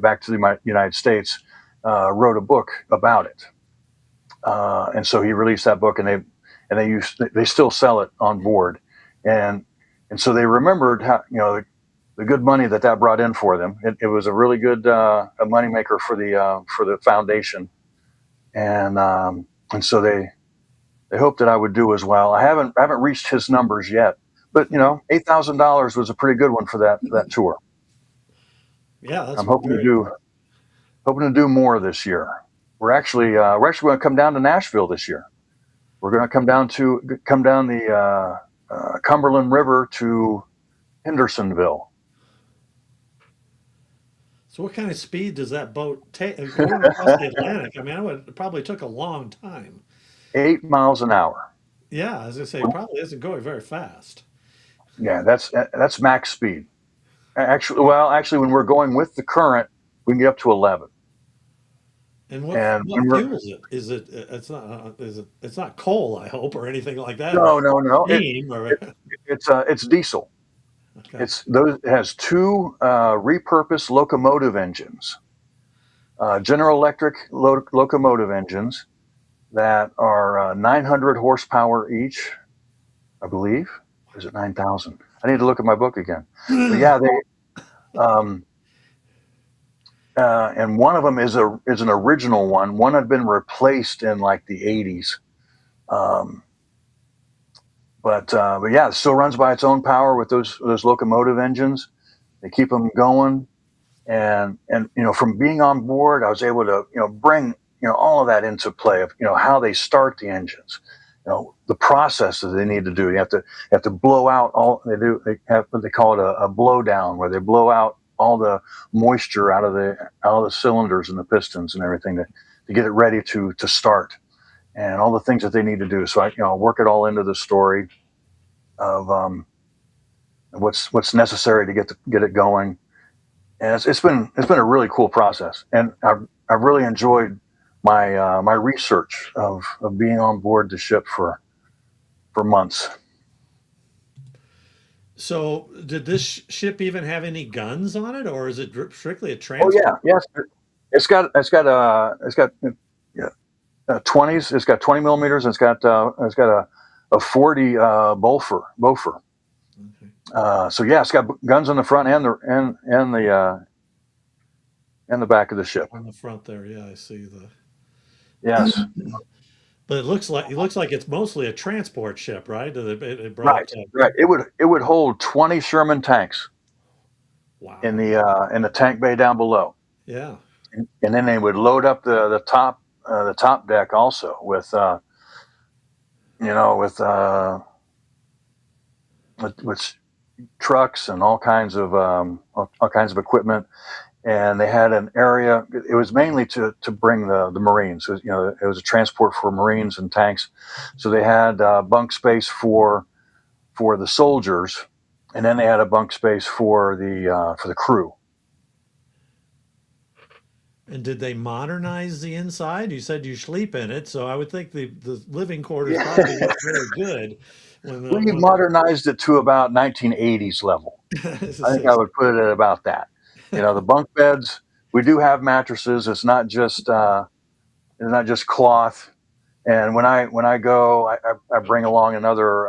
back to the United States wrote a book about it, and so he released that book, and they still sell it on board, and so they remembered how the good money that brought in for them. It was a really good a moneymaker for the foundation, and so they hoped that I would do as well. I haven't reached his numbers yet, but $8,000 was a pretty good one for that tour. Yeah, that's I'm hoping to do more this year. We're actually going to come down to Nashville this year. We're going to come down the Cumberland River to Hendersonville. So what kind of speed does that boat take going across the Atlantic? I mean, it probably took a long time. 8 miles an hour. Yeah, as I say, it probably isn't going very fast. Yeah, that's max speed. Actually, when we're going with the current, we can get up to 11. And what fuels it? Is it? It's not coal, I hope, or anything like that. No. Steam It's diesel. Okay. It has 2 repurposed locomotive engines, General Electric locomotive engines that are 900 horsepower each, I believe. Or is it 9,000? I need to look at my book again. But yeah, and one of them is an original one. One had been replaced in like the 80s. But yeah, it still runs by its own power with those locomotive engines. They keep them going, and from being on board, I was able to bring all of that into play of how they start the engines, the process that they need to do. You have to blow out all they do. They have what they call it a blow down, where they blow out all the moisture out of the cylinders and the pistons and everything to get it ready to start. And all the things that they need to do. So I work it all into the story of what's necessary to get it going. And it's been a really cool process. And I've really enjoyed my research of being on board the ship for months. So, did this ship even have any guns on it, or is it strictly a Oh yeah, transport? yes. It's got 20s. It's got 20 millimeters. It's got a 40 Bofor. Okay. So yeah, it's got guns on the front and the back of the ship. On the front there, yeah, I see the. Yes, But it looks like it's mostly a transport ship, right? It right, brought. right. It would hold 20 Sherman tanks in Wow. the tank bay down below, Yeah. and then they would load up the top deck also with you know with trucks and all kinds of equipment. And they had an area. It was mainly to bring the Marines. It was a transport for Marines and tanks. So they had bunk space for the soldiers, and then they had a bunk space for the crew. And did they modernize the inside? You said you sleep in it, so I would think the living quarters Yeah, probably weren't very good when we when modernized it to about 1980s level. this I is think I would put it at about that. The bunk beds. We do have mattresses. It's not just cloth. And when I go, I bring along another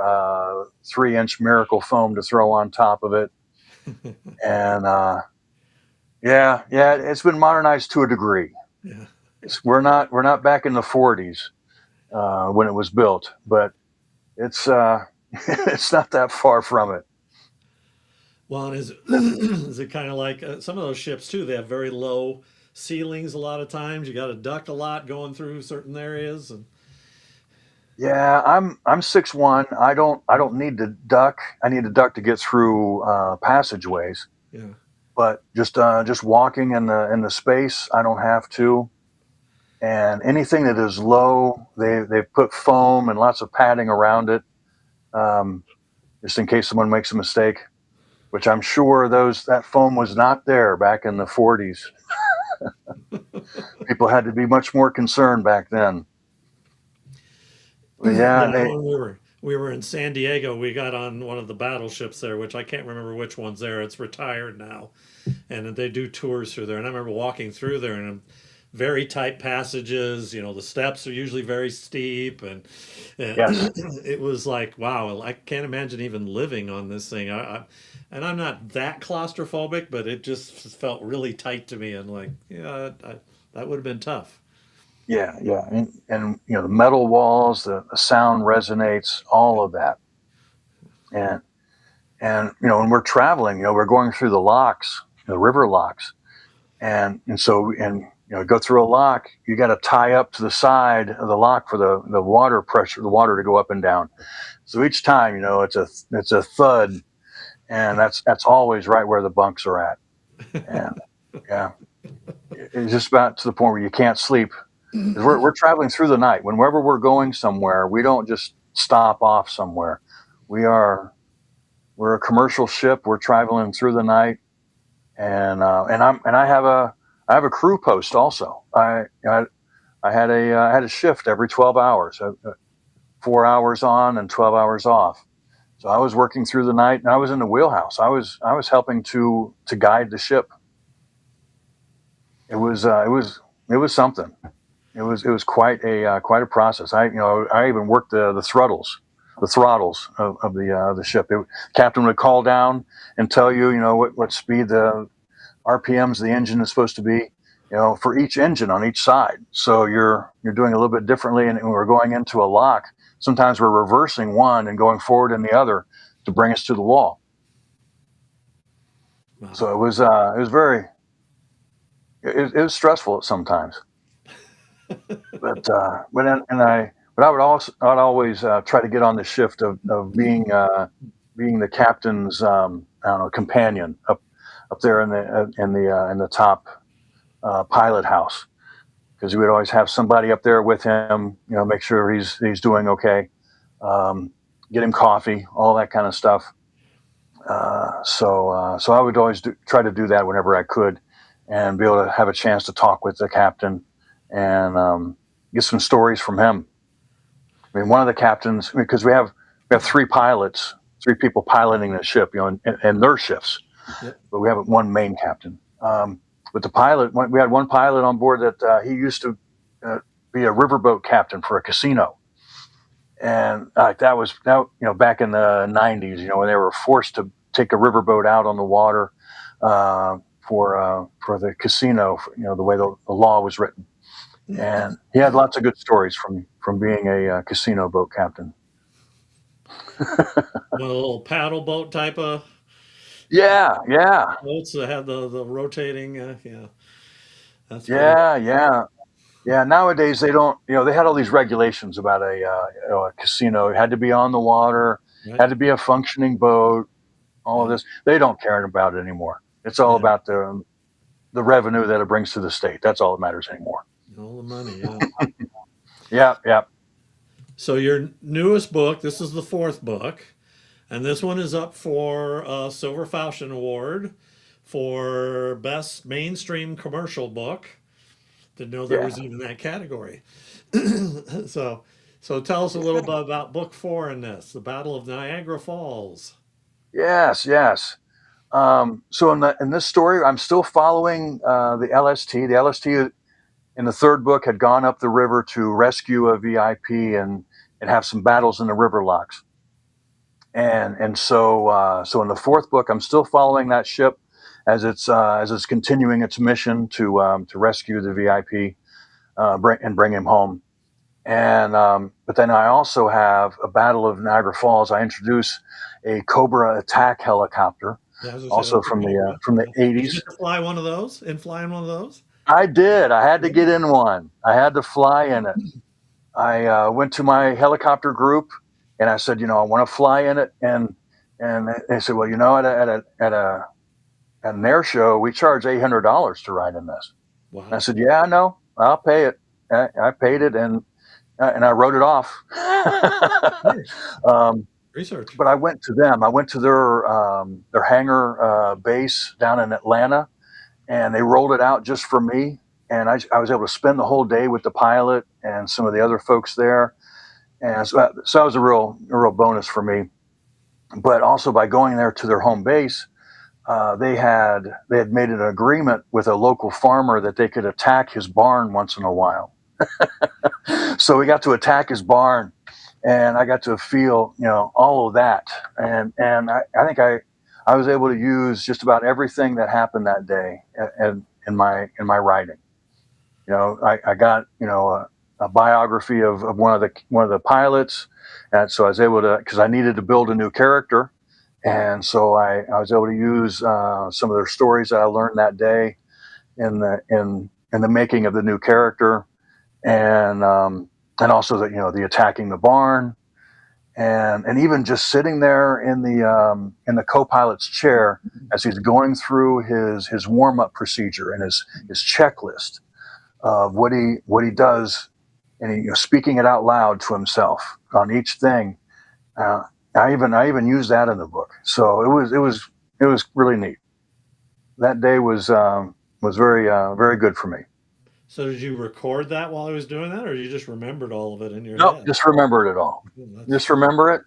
3-inch Miracle foam to throw on top of it. And yeah, yeah, it's been modernized to a degree. yeah. We're not back in the 40s when it was built, but it's it's not that far from it. Well, and is is it kind of like some of those ships too? They have very low ceilings a lot of times. You got to duck a lot going through certain areas, and Yeah, I'm 6'1". I don't need to duck. I need to duck to get through passageways, yeah. but just walking in the space, I don't have to. And anything that is low, they put foam and lots of padding around it, um, just in case someone makes a mistake. Which I'm sure that foam was not there back in the 40s. People had to be much more concerned back then. But yeah, Yeah, they when we were in San Diego, we got on one of the battleships there, which I can't remember which one's there. It's retired now, and they do tours through there. And I remember walking through there and very tight passages. The steps are usually very steep, and yes, it was like, wow, I can't imagine even living on this thing. And I'm not that claustrophobic, but it just felt really tight to me, and like, yeah, that would have been tough. yeah, yeah, and the metal walls, the sound resonates, all of that. And when we're traveling, we're going through the locks, the river locks, and go through a lock, you got to tie up to the side of the lock for the water pressure, the water to go up and down. So each time, it's a thud, and that's always right where the bunks are at. And yeah, it's just about to the point where you can't sleep. 'Cause we're traveling through the night. Whenever we're going somewhere, we don't just stop off somewhere. We are we're a commercial ship. We're traveling through the night, and I have a crew post also. I had a shift every 12 hours, 4 hours on and 12 hours off. So I was working through the night, and I was in the wheelhouse. I was helping to guide the ship. It was something. It was quite a process. I even worked the throttles of the ship. Captain would call down and tell you what speed the RPMs of the engine is supposed to be. For each engine on each side. So you're doing a little bit differently, and when we're going into a lock, sometimes we're reversing one and going forward in the other to bring us to the wall. Wow. So it was very it was stressful at sometimes. But I would always try to get on the shift of being the captain's I don't know, companion up there in the top pilot house, because we would always have somebody up there with him, make sure he's doing okay, um, get him coffee, all that kind of stuff. So I would always try to do that whenever I could, and be able to have a chance to talk with the captain and get some stories from him. I mean, one of the captains, because we have three pilots, three people piloting the ship, and their shifts. Yep. But we have one main captain. But the pilot, we had one pilot on board that he used to be a riverboat captain for a casino, and that was back in the '90s, when they were forced to take a riverboat out on the water for the casino, the way the law was written. And he had lots of good stories from being a casino boat captain. One of the little paddle boat type of Yeah, yeah, boats that have the rotating. Yeah, that's pretty. yeah, yeah. Yeah, nowadays they don't. They had all these regulations about a casino. It had to be on the water, Right. had to be a functioning boat. All of Yeah. this, they don't care about it anymore. It's all Yeah. about the revenue that it brings to the state. That's all that matters anymore. All the money. Yeah. Yeah, yeah, So your newest book. This is the fourth book, and this one is up for a Silver Falchion Award for best mainstream commercial book. Didn't know there yeah. was even that category. so, so tell us a little bit about book four in this, the Battle of Niagara Falls. Yes, yes. So in this story, I'm still following the LST. The LST in the third book had gone up the river to rescue a VIP and have some battles in the river locks. And so in the fourth book, I'm still following that ship as it's continuing its mission to rescue the VIP bring him home. And but then I also have a Battle of Niagara Falls. I introduce a Cobra attack helicopter, Yeah, I was gonna say also that's a from Cobra. the Yeah. Did you 80s. get to fly one of those and fly in one of those? I did. I had to Yeah. get in one. I had to fly in it. I went to my helicopter group and I said, I want to fly in it. And they said, well, at an air show, we charge $800 to ride in this. And I Wow. said, yeah, I know. I'll pay it. I paid it, and I wrote it off. Course. um, Research. but I went to them. I went to their hangar base down in Atlanta, and they rolled it out just for me. And I was able to spend the whole day with the pilot and some of the other folks there, and so that was a real bonus for me. But also by going there to their home base, they had made an agreement with a local farmer that they could attack his barn once in a while. So we got to attack his barn, and I got to feel all of that, and I think I was able to use just about everything that happened that day and in my writing. I got a biography of one of the pilots, and so I was able to, because I needed to build a new character, and so I was able to use some of their stories that I learned that day in the making of the new character, and also the attacking the barn, and even just sitting there in the co-pilot's chair as he's going through his warm up procedure and his checklist of what he does, and speaking it out loud to himself on each thing. Uh, I even used that in the book, so it was really neat. That day was very good for me. So did you record that while I was doing that, or you just remembered all of it in your Nope, head? just remembered it all. Oh, Just remember it.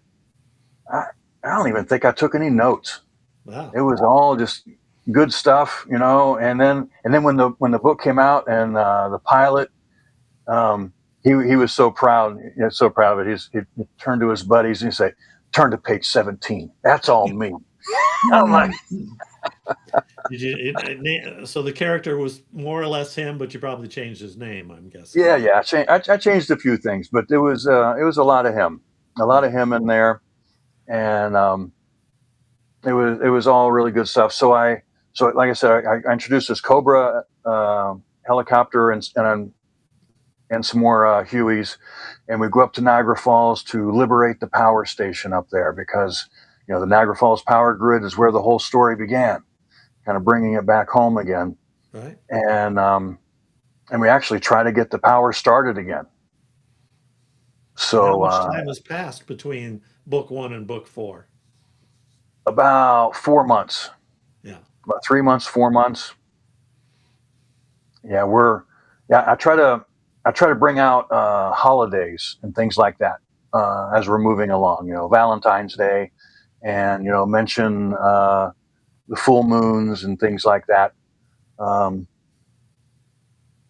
I, I don't even think I took any notes. wow. It was all just good stuff, And then when the book came out and the pilot, he was so proud, so proud of it. He turned to his buddies and he said, "Turn to page 17. That's all me." I'm like, Did you? So the character was more or less him, but you probably changed his name, I'm guessing. yeah, yeah. I changed a few things, but it was a lot Yeah. of him in there, and it was all really good stuff. So like I said, I introduced this Cobra helicopter and some more Hueys, and we go up to Niagara Falls to liberate the power station up there because the Niagara Falls power grid is where the whole story began, kind of bringing it back home again, Right. and we actually try to get the power started again. And how So much time has passed between book one and book four? about 4 months, Yeah. about 3 months, 4 months. Yeah, I try to bring out holidays and things like that as we're moving along. Valentine's Day and mention the full moons and things like that. Um,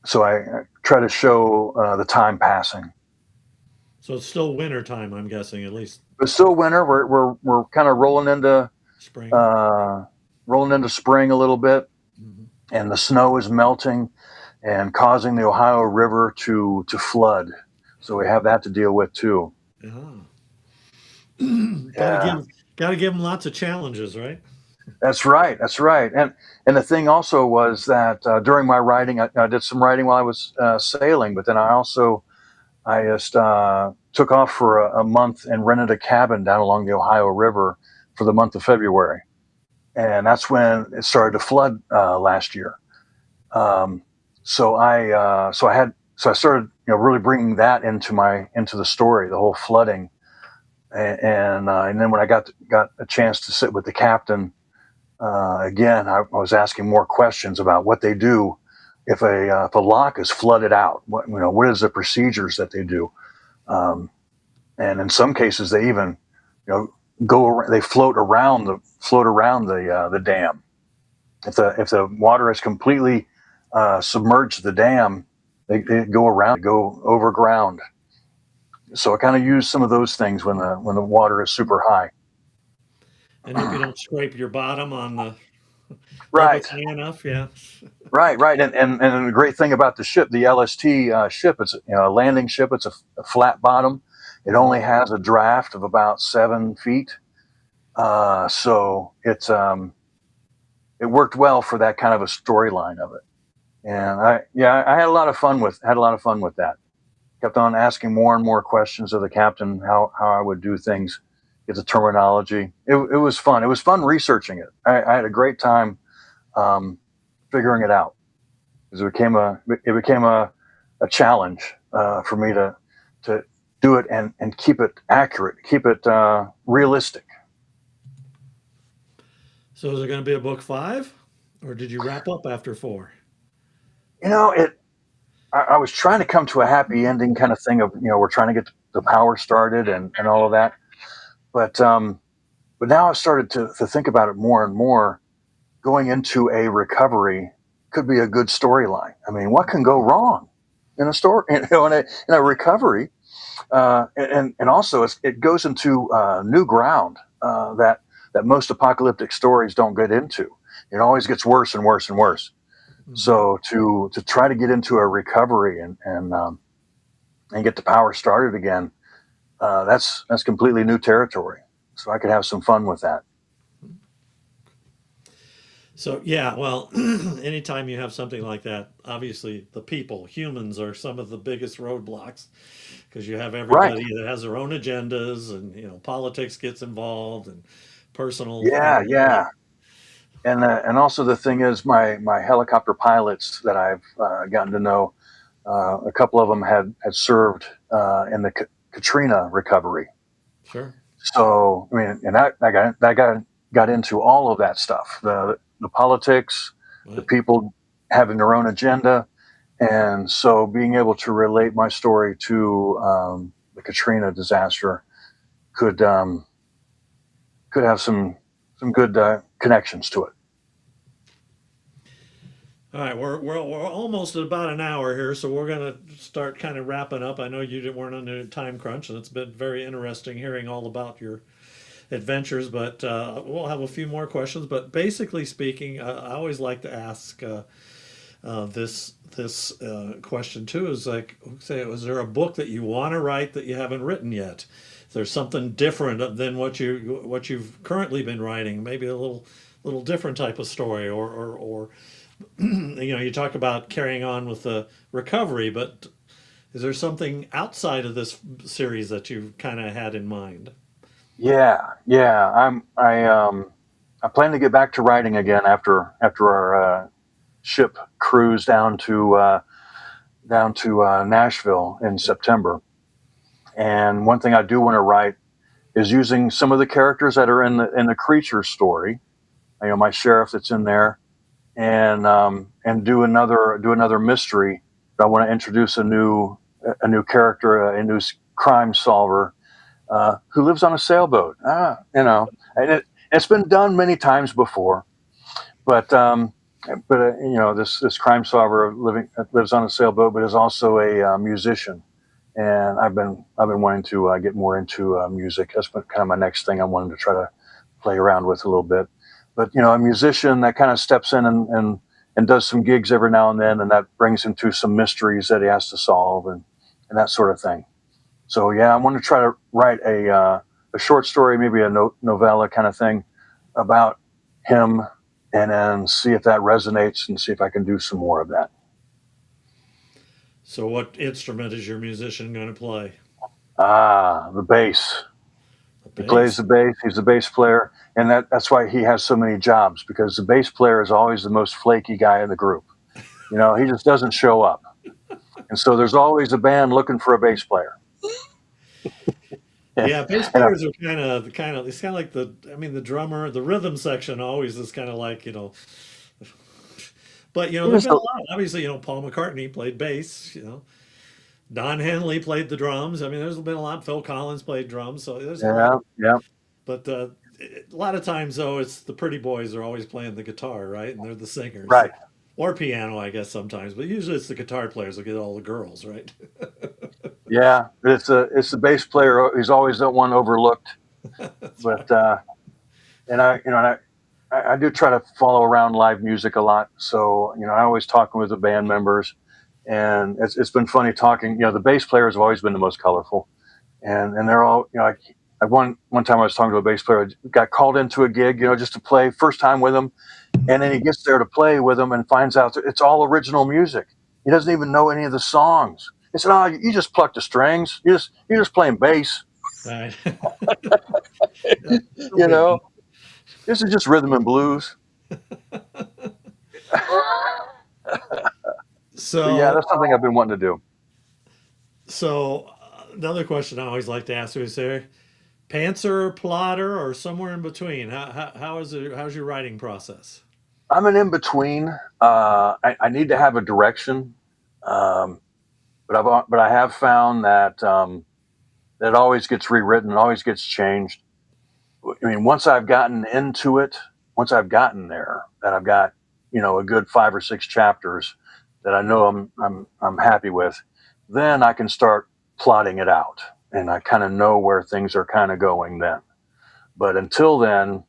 so I try to show the time passing. So it's still winter time, I'm guessing, at least But still winter. We're kind of spring. uh, rolling into spring a little bit, Mhm. and the snow is melting and causing the Ohio River to flood. So we have that to deal with too. Ah. Gotta Yeah, give gotta give them lots of challenges, right? that's right. That's right. And the thing also was that during my writing, I did some writing while I was sailing, but then I just took off for a month and rented a cabin down along the Ohio River for the month of February, and that's when it started to flood last year. Um, so I started really bringing that into the story, the whole flooding, and then when I got a chance to sit with the captain again, I was asking more questions about what they do if a lock is flooded out. What is the procedures that they do? Um, and in some cases, they even they float around the dam. If the water has completely submerged the dam, they go over ground. So I kind of use some of those things when the water is super high. And hope you don't scrape your bottom on the hope Right, it's high enough, yeah. right. And the great thing about the ship, the LST ship, it's a landing ship. It's a flat bottom. It Mhm. only has a draft of about 7 feet. So it worked well for that kind of a storyline of it. And I had a lot of fun with that. Kept on asking more and more questions of the captain, how I would do things, get the terminology. It was fun. It was fun researching it. I had a great time um, figuring it out because it became a challenge for me to do it and keep it accurate, keep it realistic. So is it gonna be a book 5? Or did you wrap up after 4? It. I was trying to come to a happy ending kind of thing of we're trying to get the power started and all of that, but now I've started to think about it more and more. Going into a recovery could be a good storyline. I mean, what can go wrong in a story? In a recovery, and also it goes into new ground that most apocalyptic stories don't get into. It always gets worse and worse and worse. Mhm. So to try to get into a recovery and get the power started again, that's completely new territory. So I could have some fun with that. So yeah, well, anytime you have something like that, obviously the people, humans, are some of the biggest roadblocks because you have Right. everybody that has their own agendas, and politics gets involved and personal Yeah. things. Yeah. And also the thing is, my helicopter pilots that I've gotten to know, a couple of them had served in the Katrina recovery. Sure. So I mean, and that got into all of that stuff, the politics, the Right. people having their own agenda, and so being able to relate my story to the Katrina disaster could could have some good connections to it. All right, we're almost at about an hour here, so we're gonna start kind of wrapping up. I know weren't under a time crunch, and it's been very interesting hearing all about your adventures. But we'll have a few more questions. But basically speaking, I always like to ask this question too. Is like, say, is there a book that you want to write that you haven't written yet? Is there something different than what you've currently been writing? Maybe a little different type of story, or you talk about carrying on with the recovery, but is there something outside of this series that you've kind of had in mind? Yeah. I plan to get back to writing again after our ship cruise down to Nashville in September. And one thing I do want to write is using some of the characters that are in the creature story. My sheriff that's in there, and do another mystery. I want to introduce a new character, a new crime solver who lives on a sailboat. And it's been done many times before, but this crime solver living lives on a sailboat, but is also a musician. And I've been wanting to get more into music. That's been kind of my next thing. I'm wanting to try to play around with a little bit. But a musician that kind of steps in and does some gigs every now and then, and that brings him to some mysteries that he has to solve and that sort of thing. So yeah, I want to try to write a short story, maybe a novella kind of thing about him, and then see if that resonates and see if I can do some more of that. So, what instrument is your musician going to play? The bass. A He plays bass. the bass. He's the bass player, and that's why he has so many jobs, because the bass player is always the most flaky guy in the group. He just doesn't show up, and so there's always a band looking for a bass player. and, Yeah, bass and players are kind of it's kind of like the drummer, the rhythm section always is kind of like, but there've just been a lot. Obviously, Paul McCartney played bass, Don Henley played the drums. I mean, there's been a lot. Phil Collins played drums, so there's a lot. yeah, yeah, But a lot of times, though, it's the pretty boys are always playing the guitar, right? And they're the singers, right. so, or piano, I guess sometimes. But usually, it's the guitar players that get all the girls, right? Yeah, it's the bass player. He's always the one overlooked. That's But right. and I do try to follow around live music a lot. So I always talking with the band members, and it's been funny talking. The bass players have always been the most colorful, and they're all like. One time I was talking to a bass player, got called into a gig, just to play first time with him, and then he gets there to play with them and finds out that it's all original music. He doesn't even know any of the songs. He said, "Oh, you just plucked the strings. You're just playing bass. Right. Yeah, no You know, biggie. this is just rhythm and blues." But yeah, So, that's something I've been wanting to do. another question I always like to ask you is there pantser, plotter, or somewhere in between? How is it? How's your writing process? I'm an in between. I need to have a direction, um, but I have found that that always gets rewritten, always gets changed. I mean, once I've gotten into it, once I've gotten there, that I've got a good 5 or 6 chapters that I know I'm happy with, then I can start plotting it out, and I kind of know where things are kind of going then. But until then,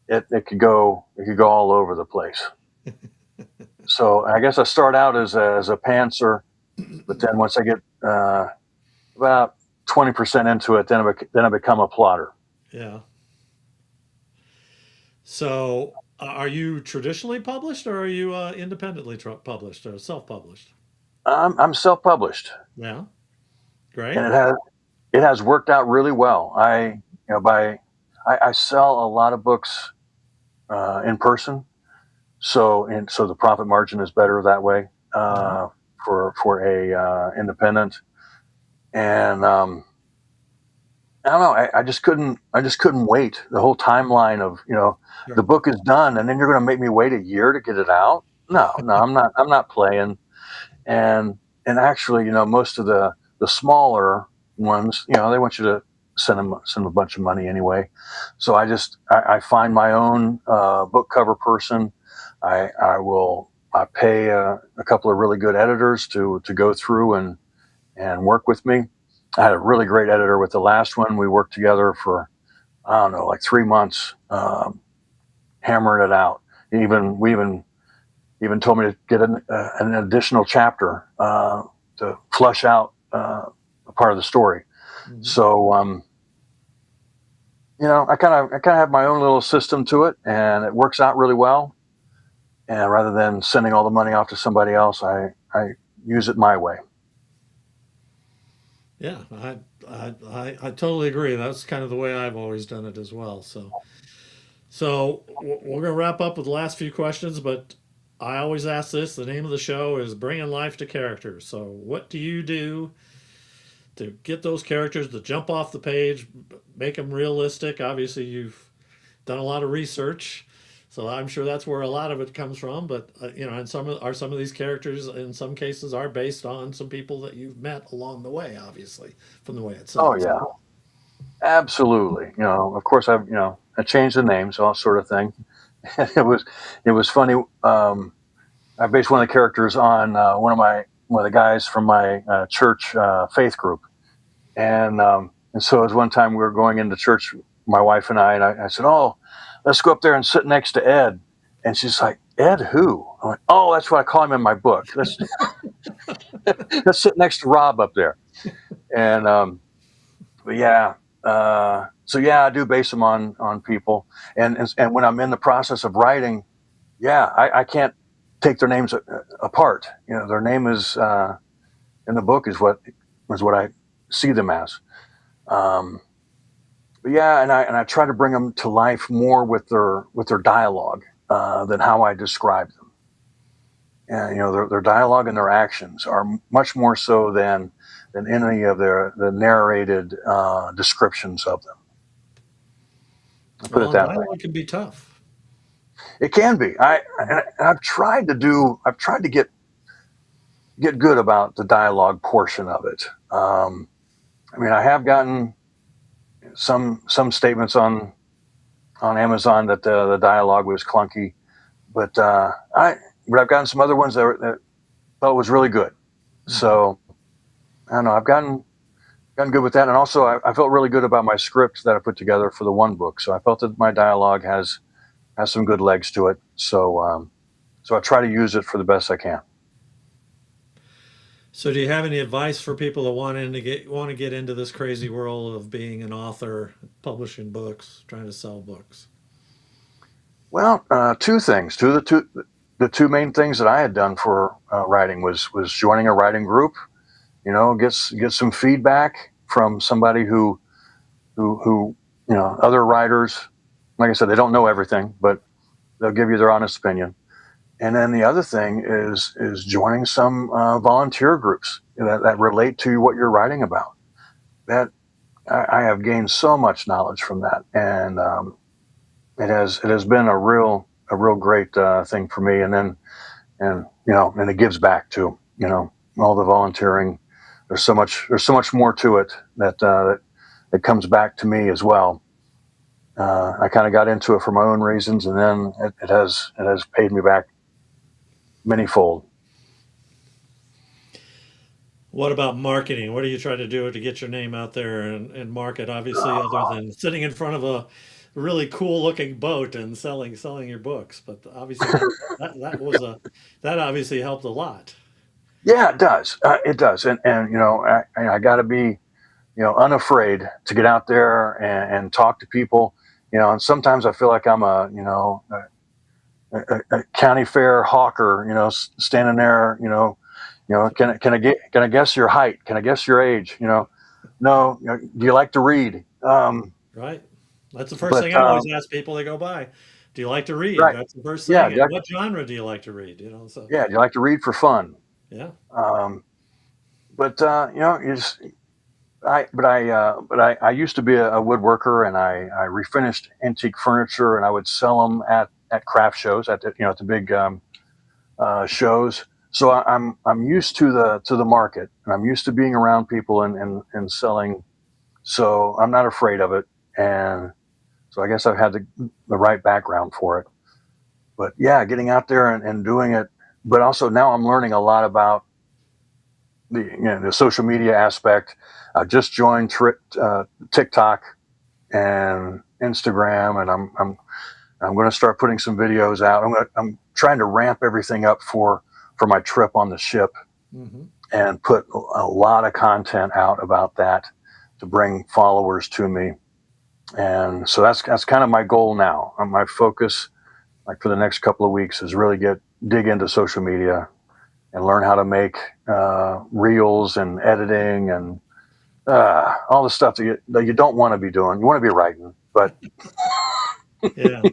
it could go all over the place. So I guess I start out as a pantser, but then once I get about 20% into it, then I become a plotter. Yeah. So, are you traditionally published, or are you independently published or self-published? I'm self-published, Yeah. and Great. it has worked out really well. By I sell a lot of books in person, so the profit margin is better that way Mhm. for a independent. And I don't know. I just couldn't wait. The whole timeline of the Sure. book is done, and then you're going to make me wait a year to get it out. No, no, I'm not. I'm not playing. And and actually, most of the smaller ones, they want you to send them a bunch of money anyway. So I find my own book cover person. I pay a couple of really good editors to go through and work with me. I had a really great editor with the last one. We worked together for I don't know, like 3 months, hammering it out. We even told me to get an additional chapter to flush out a part of the story. Mhm. So I kind of have my own little system to it, and it works out really well. And rather than sending all the money off to somebody else, I use it my way. Yeah, I totally agree. That's kind of the way I've always done it as well. So we're gonna wrap up with the last few questions, but I always ask this. The name of the show is Bringing Life to Characters. So what do you do to get those characters to jump off the page, make them realistic? Obviously, you've done a lot of research, so I'm sure that's where a lot of it comes from. But and some of these characters, in some cases, are based on some people that you've met along the way, obviously, from the way it Oh sounds. yeah, Absolutely. Of course, I changed the names, all sort of thing. it was, it was funny. I based one of the characters on one of the guys from my church faith group, and so it was one time we were going into church, my wife and I said, "Oh, let's go up there and sit next to Ed," and she's like, "Ed who?" I'm like, "Oh, that's what I call him in my book. Let's sit next to Rob up there." And but yeah, so yeah, I do base them on people, and when I'm in the process of writing, yeah, I can't take their names apart. Their name is in the book is what I see them as. Um, but yeah, and I try to bring them to life more with their dialogue than how I describe them. And their dialogue and their actions are much more so than any of the narrated descriptions of them. I put Well, it and that way. dialogue can be tough. It can be. I've tried to get good about the dialogue portion of it. I mean, I have gotten some statements on Amazon that the dialogue was clunky, but I've gotten some other ones that felt was really good. Hmm. So I don't know. I've gotten good with that, and also I felt really good about my script that I put together for the one book. So I felt that my dialogue has some good legs to it. So I try to use it for the best I can. So, do you have any advice for people that want to get into this crazy world of being an author, publishing books, trying to sell books? Well, two things. The two main things that I had done for writing was joining a writing group. Get some feedback from somebody who other writers. Like I said, they don't know everything, but they'll give you their honest opinion. And then the other thing is joining some volunteer groups that relate to what you're writing about. That I have gained so much knowledge from that, and it has been a real great thing for me. And it gives back too. All the volunteering. There's so much more to it that comes back to me as well. I kind of got into it for my own reasons, and then it has paid me back manyfold. What about marketing? What do you try to do to get your name out there and market? Obviously, other than sitting in front of a really cool looking boat and selling your books, but obviously that was a that obviously helped a lot. Yeah, it does. It does, and I got to be unafraid to get out there and talk to people. And sometimes I feel like I'm a county fair hawker. Standing there. Can I guess your height? Can I guess your age? No. Do you like to read? Right? That's the first But thing I always ask people that go by. Do you like to read? right, That's the first yeah, thing. And what genre do you like to read? So yeah. Do you like to read for fun? yeah. Um, but you just I used to be a woodworker, and I refinished antique furniture, and I would sell them at craft shows, at the big shows. So I'm used to the market, and I'm used to being around people and selling. So I'm not afraid of it, and so I guess I've had the right background for it. But yeah, getting out there and doing it. But also now I'm learning a lot about the social media aspect. I just joined TikTok and Instagram, and I'm going to start putting some videos out. I'm trying to ramp everything up for my trip on the ship, Hmm. and put a lot of content out about that to bring followers to me. And so that's kind of my goal now. My focus, like for the next couple of weeks, is really dig into social media and learn how to make reels and editing and all the stuff that you don't want to be doing. You want to be writing, but Yeah.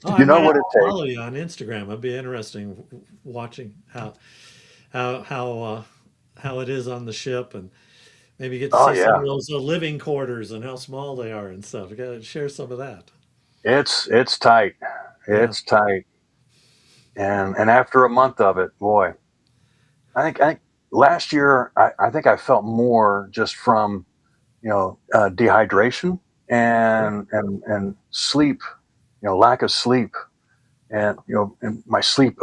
Oh, I you know might have what it to takes. follow you on Instagram. It'd be interesting watching how how uh, how it is on the ship, and maybe get to Oh see some of yeah, those living quarters and how small they are and stuff. You gotta share some of that. it's tight. Yeah. It's tight. And after a month of it, boy, I think last year I think I felt more just from dehydration. and sleep, lack of sleep, and and my sleep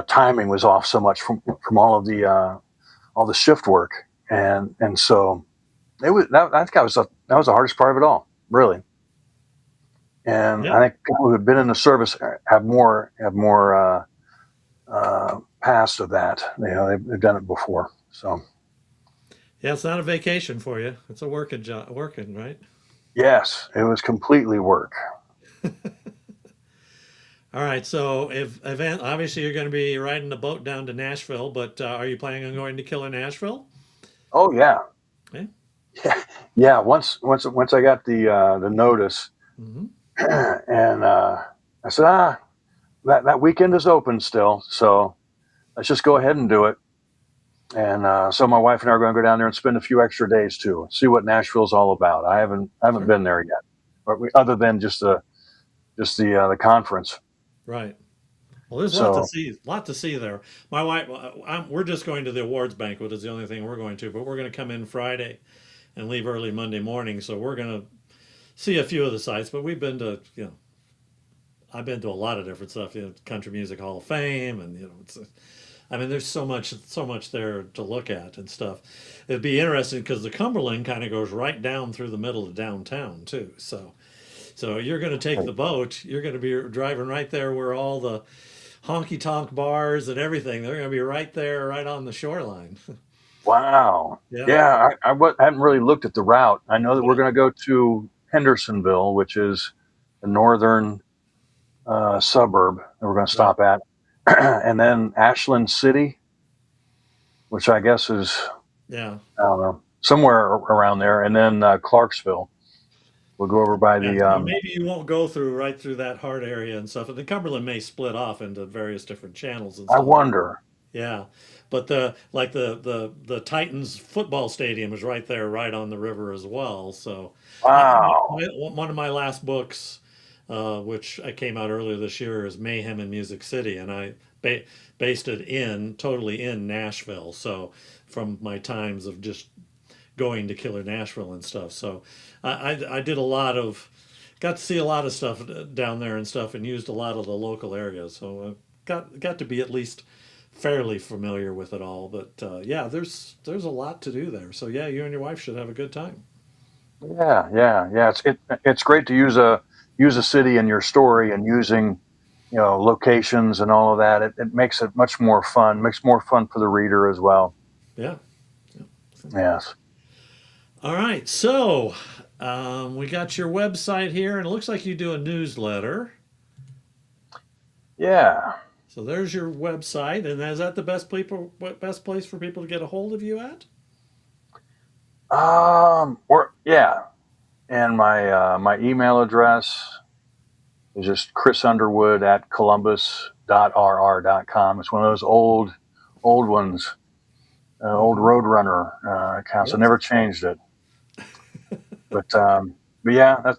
timing was off so much from all the shift work, and so it was that I think that was the hardest part of it all, really. And Yeah. I think people who have been in the service have more past of that. They've done it before. So Yeah, it's not a vacation for you. It's a working job, working, right? yes, it was completely work. All right. So if event, obviously you're going to be riding the boat down to Nashville, but are you planning on going to Killer Nashville? Oh yeah, Yeah. yeah, yeah. Once I got the notice, Hmm. and I said, that weekend is open still, so let's just go ahead and do it. And so my wife and I are going to go down there and spend a few extra days too, see what Nashville's all about. I haven't Sure. been there yet, but other than just the conference. Right. Well, there's a So lot to see there. My wife, we're just going to the awards banquet is the only thing we're going to, but we're going to come in Friday and leave early Monday morning. So we're going to see a few of the sites, but we've been to, I've been to a lot of different stuff, Country Music Hall of Fame, and I mean, there's so much there to look at and stuff. It'd be interesting because the Cumberland kind of goes right down through the middle of downtown too. So you're going to take the boat, you're going to be driving right there where all the honky tonk bars and everything, they're going to be right there, right on the shoreline. wow, Yeah. yeah, hadn't really looked at the route. I know that we're going to go to Hendersonville, which is the northern suburb that we're going to Right. stop at, and then Ashland City, which I guess is, Yeah. I don't know, somewhere around there, and then Clarksville. We'll go over by Yeah. the. Now maybe you won't go through right through that hard area and stuff. And the Cumberland may split off into various different channels and I stuff. wonder. Yeah, but the Titans football stadium is right there, right on the river as well. So, Wow. one of my last books, which I came out earlier this year, is Mayhem in Music City, and I based it totally in Nashville. So, from my times of just going to Killer Nashville and stuff. So, I did a lot of, got to see a lot of stuff down there and stuff, and used a lot of the local areas. So, got to be at least fairly familiar with it all. But yeah, there's a lot to do there. So yeah, you and your wife should have a good time. Yeah, yeah, yeah. It's great to use a city in your story, and using locations and all of that. It makes it much more fun. Makes more fun for the reader as well. Yeah. Yeah. Yes. All right. So we got your website here, and it looks like you do a newsletter. Yeah. So there's your website, and is that the best place for people to get a hold of you at? Or yeah, and my email address is just Chris Underwood at columbus.rr.com. It's one of those old ones, old Hmm. Roadrunner accounts. I Yep. never changed it, but yeah,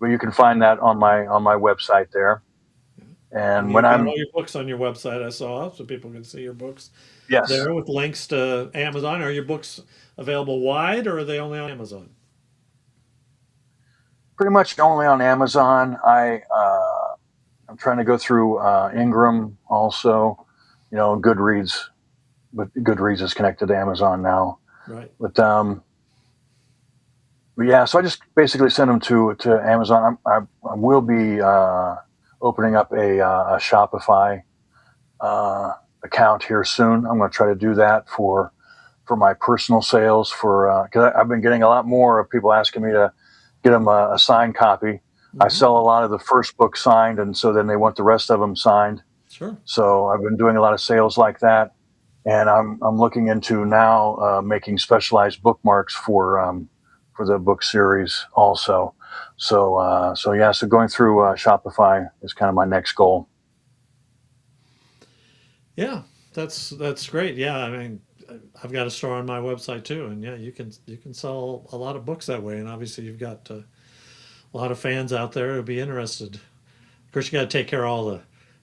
but you can find that on my website there. And And when you've got I'm all your books on your website, I saw, so people can see your books yes, there with links to Amazon. Are your books available wide, or are they only on Amazon? pretty much only on Amazon. I'm trying to go through Ingram also, Goodreads, but Goodreads is connected to Amazon now. Right. But yeah, so I just basically send them to Amazon. I will be opening up a Shopify uh, account here soon. I'm going to try to do that for my personal sales, for because I've been getting a lot more of people asking me to get them a signed copy. I Hmm. sell a lot of the first book signed, and so then they want the rest of them signed. Sure. So I've been doing a lot of sales like that, and I'm looking into now making specialized bookmarks for the book series also. So yeah, so going through Shopify is kind of my next goal. Yeah, that's great. Yeah, I mean, I've got a store on my website too, and yeah, you can sell a lot of books that way, and obviously you've got a lot of fans out there who'd be interested. Of course, you got to take care of all the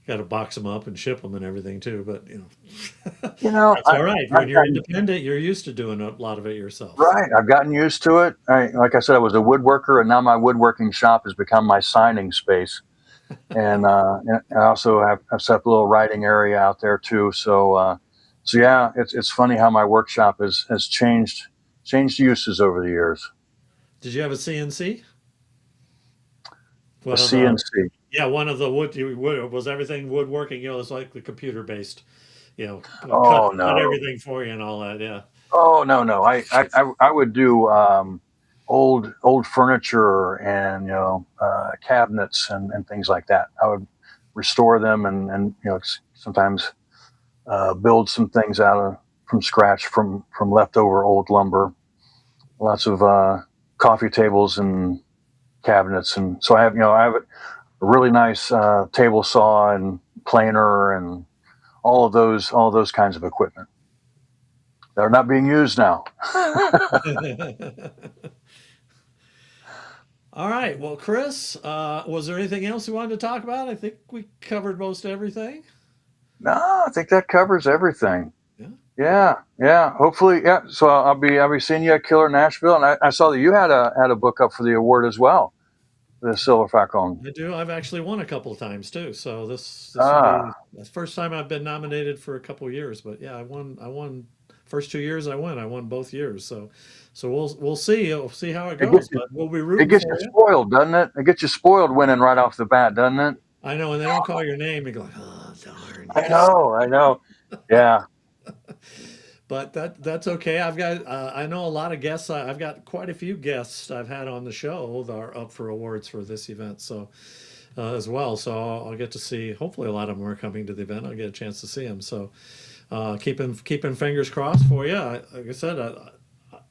got to box them up and ship them and everything too. But You know, that's all right. When I've you're gotten independent, you're used to doing a lot of it yourself. So right. I've gotten used to it. Like I said, I was a woodworker, and now my woodworking shop has become my signing space. And I also have set up a little writing area out there too. So yeah, it's funny how my workshop has changed uses over the years. did you have a CNC? A One of the CNC. Yeah, one of the wood was everything woodworking. It's like the computer based. Cut Oh cut no. everything for you and all that. Yeah. Oh no, no. I would do old furniture and cabinets and things like that. I would restore them and sometimes build some things out of from scratch from leftover old lumber. Lots of coffee tables and cabinets, and so I have a really nice table saw and planer and all of those kinds of equipment that are not being used now. All right. Well, Chris, was there anything else you wanted to talk about? I think we covered most everything. No, I think that covers everything. Yeah. Yeah, yeah. Hopefully, yeah. So I'll be seeing you at Killer Nashville, and I saw that you had a book up for the award as well, the Silver Falcon. I do. I've actually won a couple of times too. So this will be Ah, the first time I've been nominated for a couple of years. But yeah, I won first 2 years. I won. I won both years. So we'll see. We'll see how it it gets goes. But we'll be it rooting gets for you you. spoiled, doesn't it? It gets you spoiled winning right off the bat, doesn't it? I know, and they don't call your name. You go, oh darn, I yes. know, I know. Yeah, But that's okay. I've got I know a lot of guests. I've got quite a few guests I've had on the show that are up for awards for this event. So as well. So I'll get to see. Hopefully, a lot of them are coming to the event. I'll get a chance to see them. So keeping fingers crossed for you. Like I said,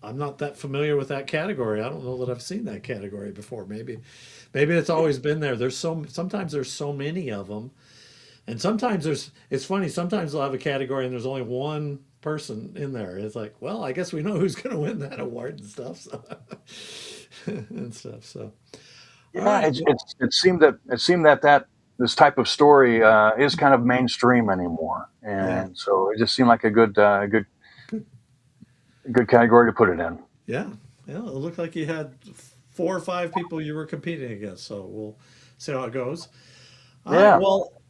I'm not that familiar with that category. I don't know that I've seen that category before. Maybe it's always been there. Sometimes there's so many of them, and sometimes it's funny. Sometimes they'll have a category and there's only one person in there. It's like, well, I guess we know who's going to win that award and stuff. So and stuff. So all yeah. right. It seemed that this type of story is kind of mainstream anymore, Yeah. and so it just seemed like a good category to put it in. Yeah, yeah. It looked like you had 4 or 5 people you were competing against. So we'll see how it goes. All right. Yeah. Well,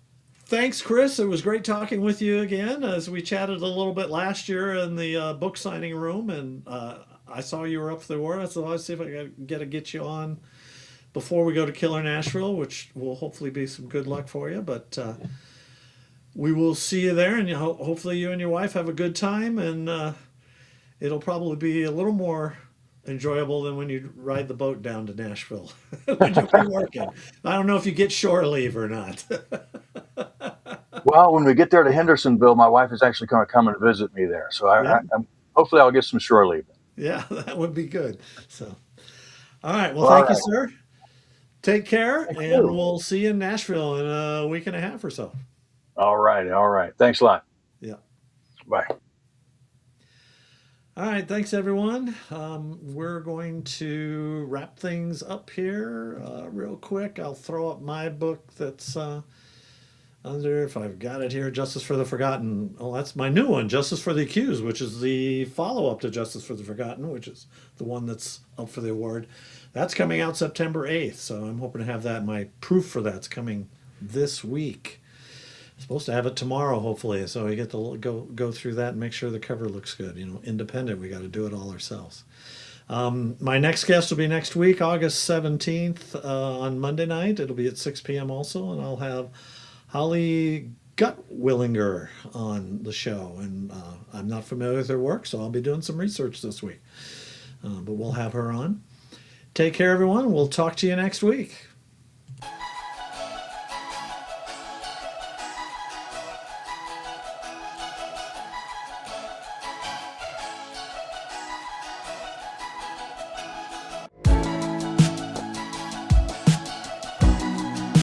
thanks, Chris. It was great talking with you again as we chatted a little bit last year in the book signing room, and I saw you were up for the award. So let's see if I can get you on before we go to Killer Nashville, which will hopefully be some good luck for you. But we will see you there, and hopefully you and your wife have a good time, and it'll probably be a little more enjoyable than when you ride the boat down to Nashville when you'll be working. I don't know if you get shore leave or not. Well, when we get there to Hendersonville, my wife is actually going to come and visit me there. So Yeah, hopefully I'll get some shore leave. yeah, that would be good. So, all right. Well, Well, all thank you, right. sir. Take care, Thank and you. we'll see you in Nashville in a week and a half or so. All right. All right. Thanks a lot. Yeah. Bye. All right. Thanks, everyone. We're going to wrap things up here real quick. I'll throw up my book that's under, if I've got it here, Justice for the Forgotten. Oh, that's my new one, Justice for the Accused, which is the follow up to Justice for the Forgotten, which is the one that's up for the award. That's coming out September 8th. So I'm hoping to have that. My proof for that's coming this week. Supposed to have it tomorrow, hopefully. So we get to go through that and make sure the cover looks good. Independent. We got to do it all ourselves. My next guest will be next week, August 17th, on Monday night. It'll be at 6 p.m. also, and I'll have Holly Gutwillinger on the show. And I'm not familiar with her work, so I'll be doing some research this week. But we'll have her on. Take care, everyone. We'll talk to you next week.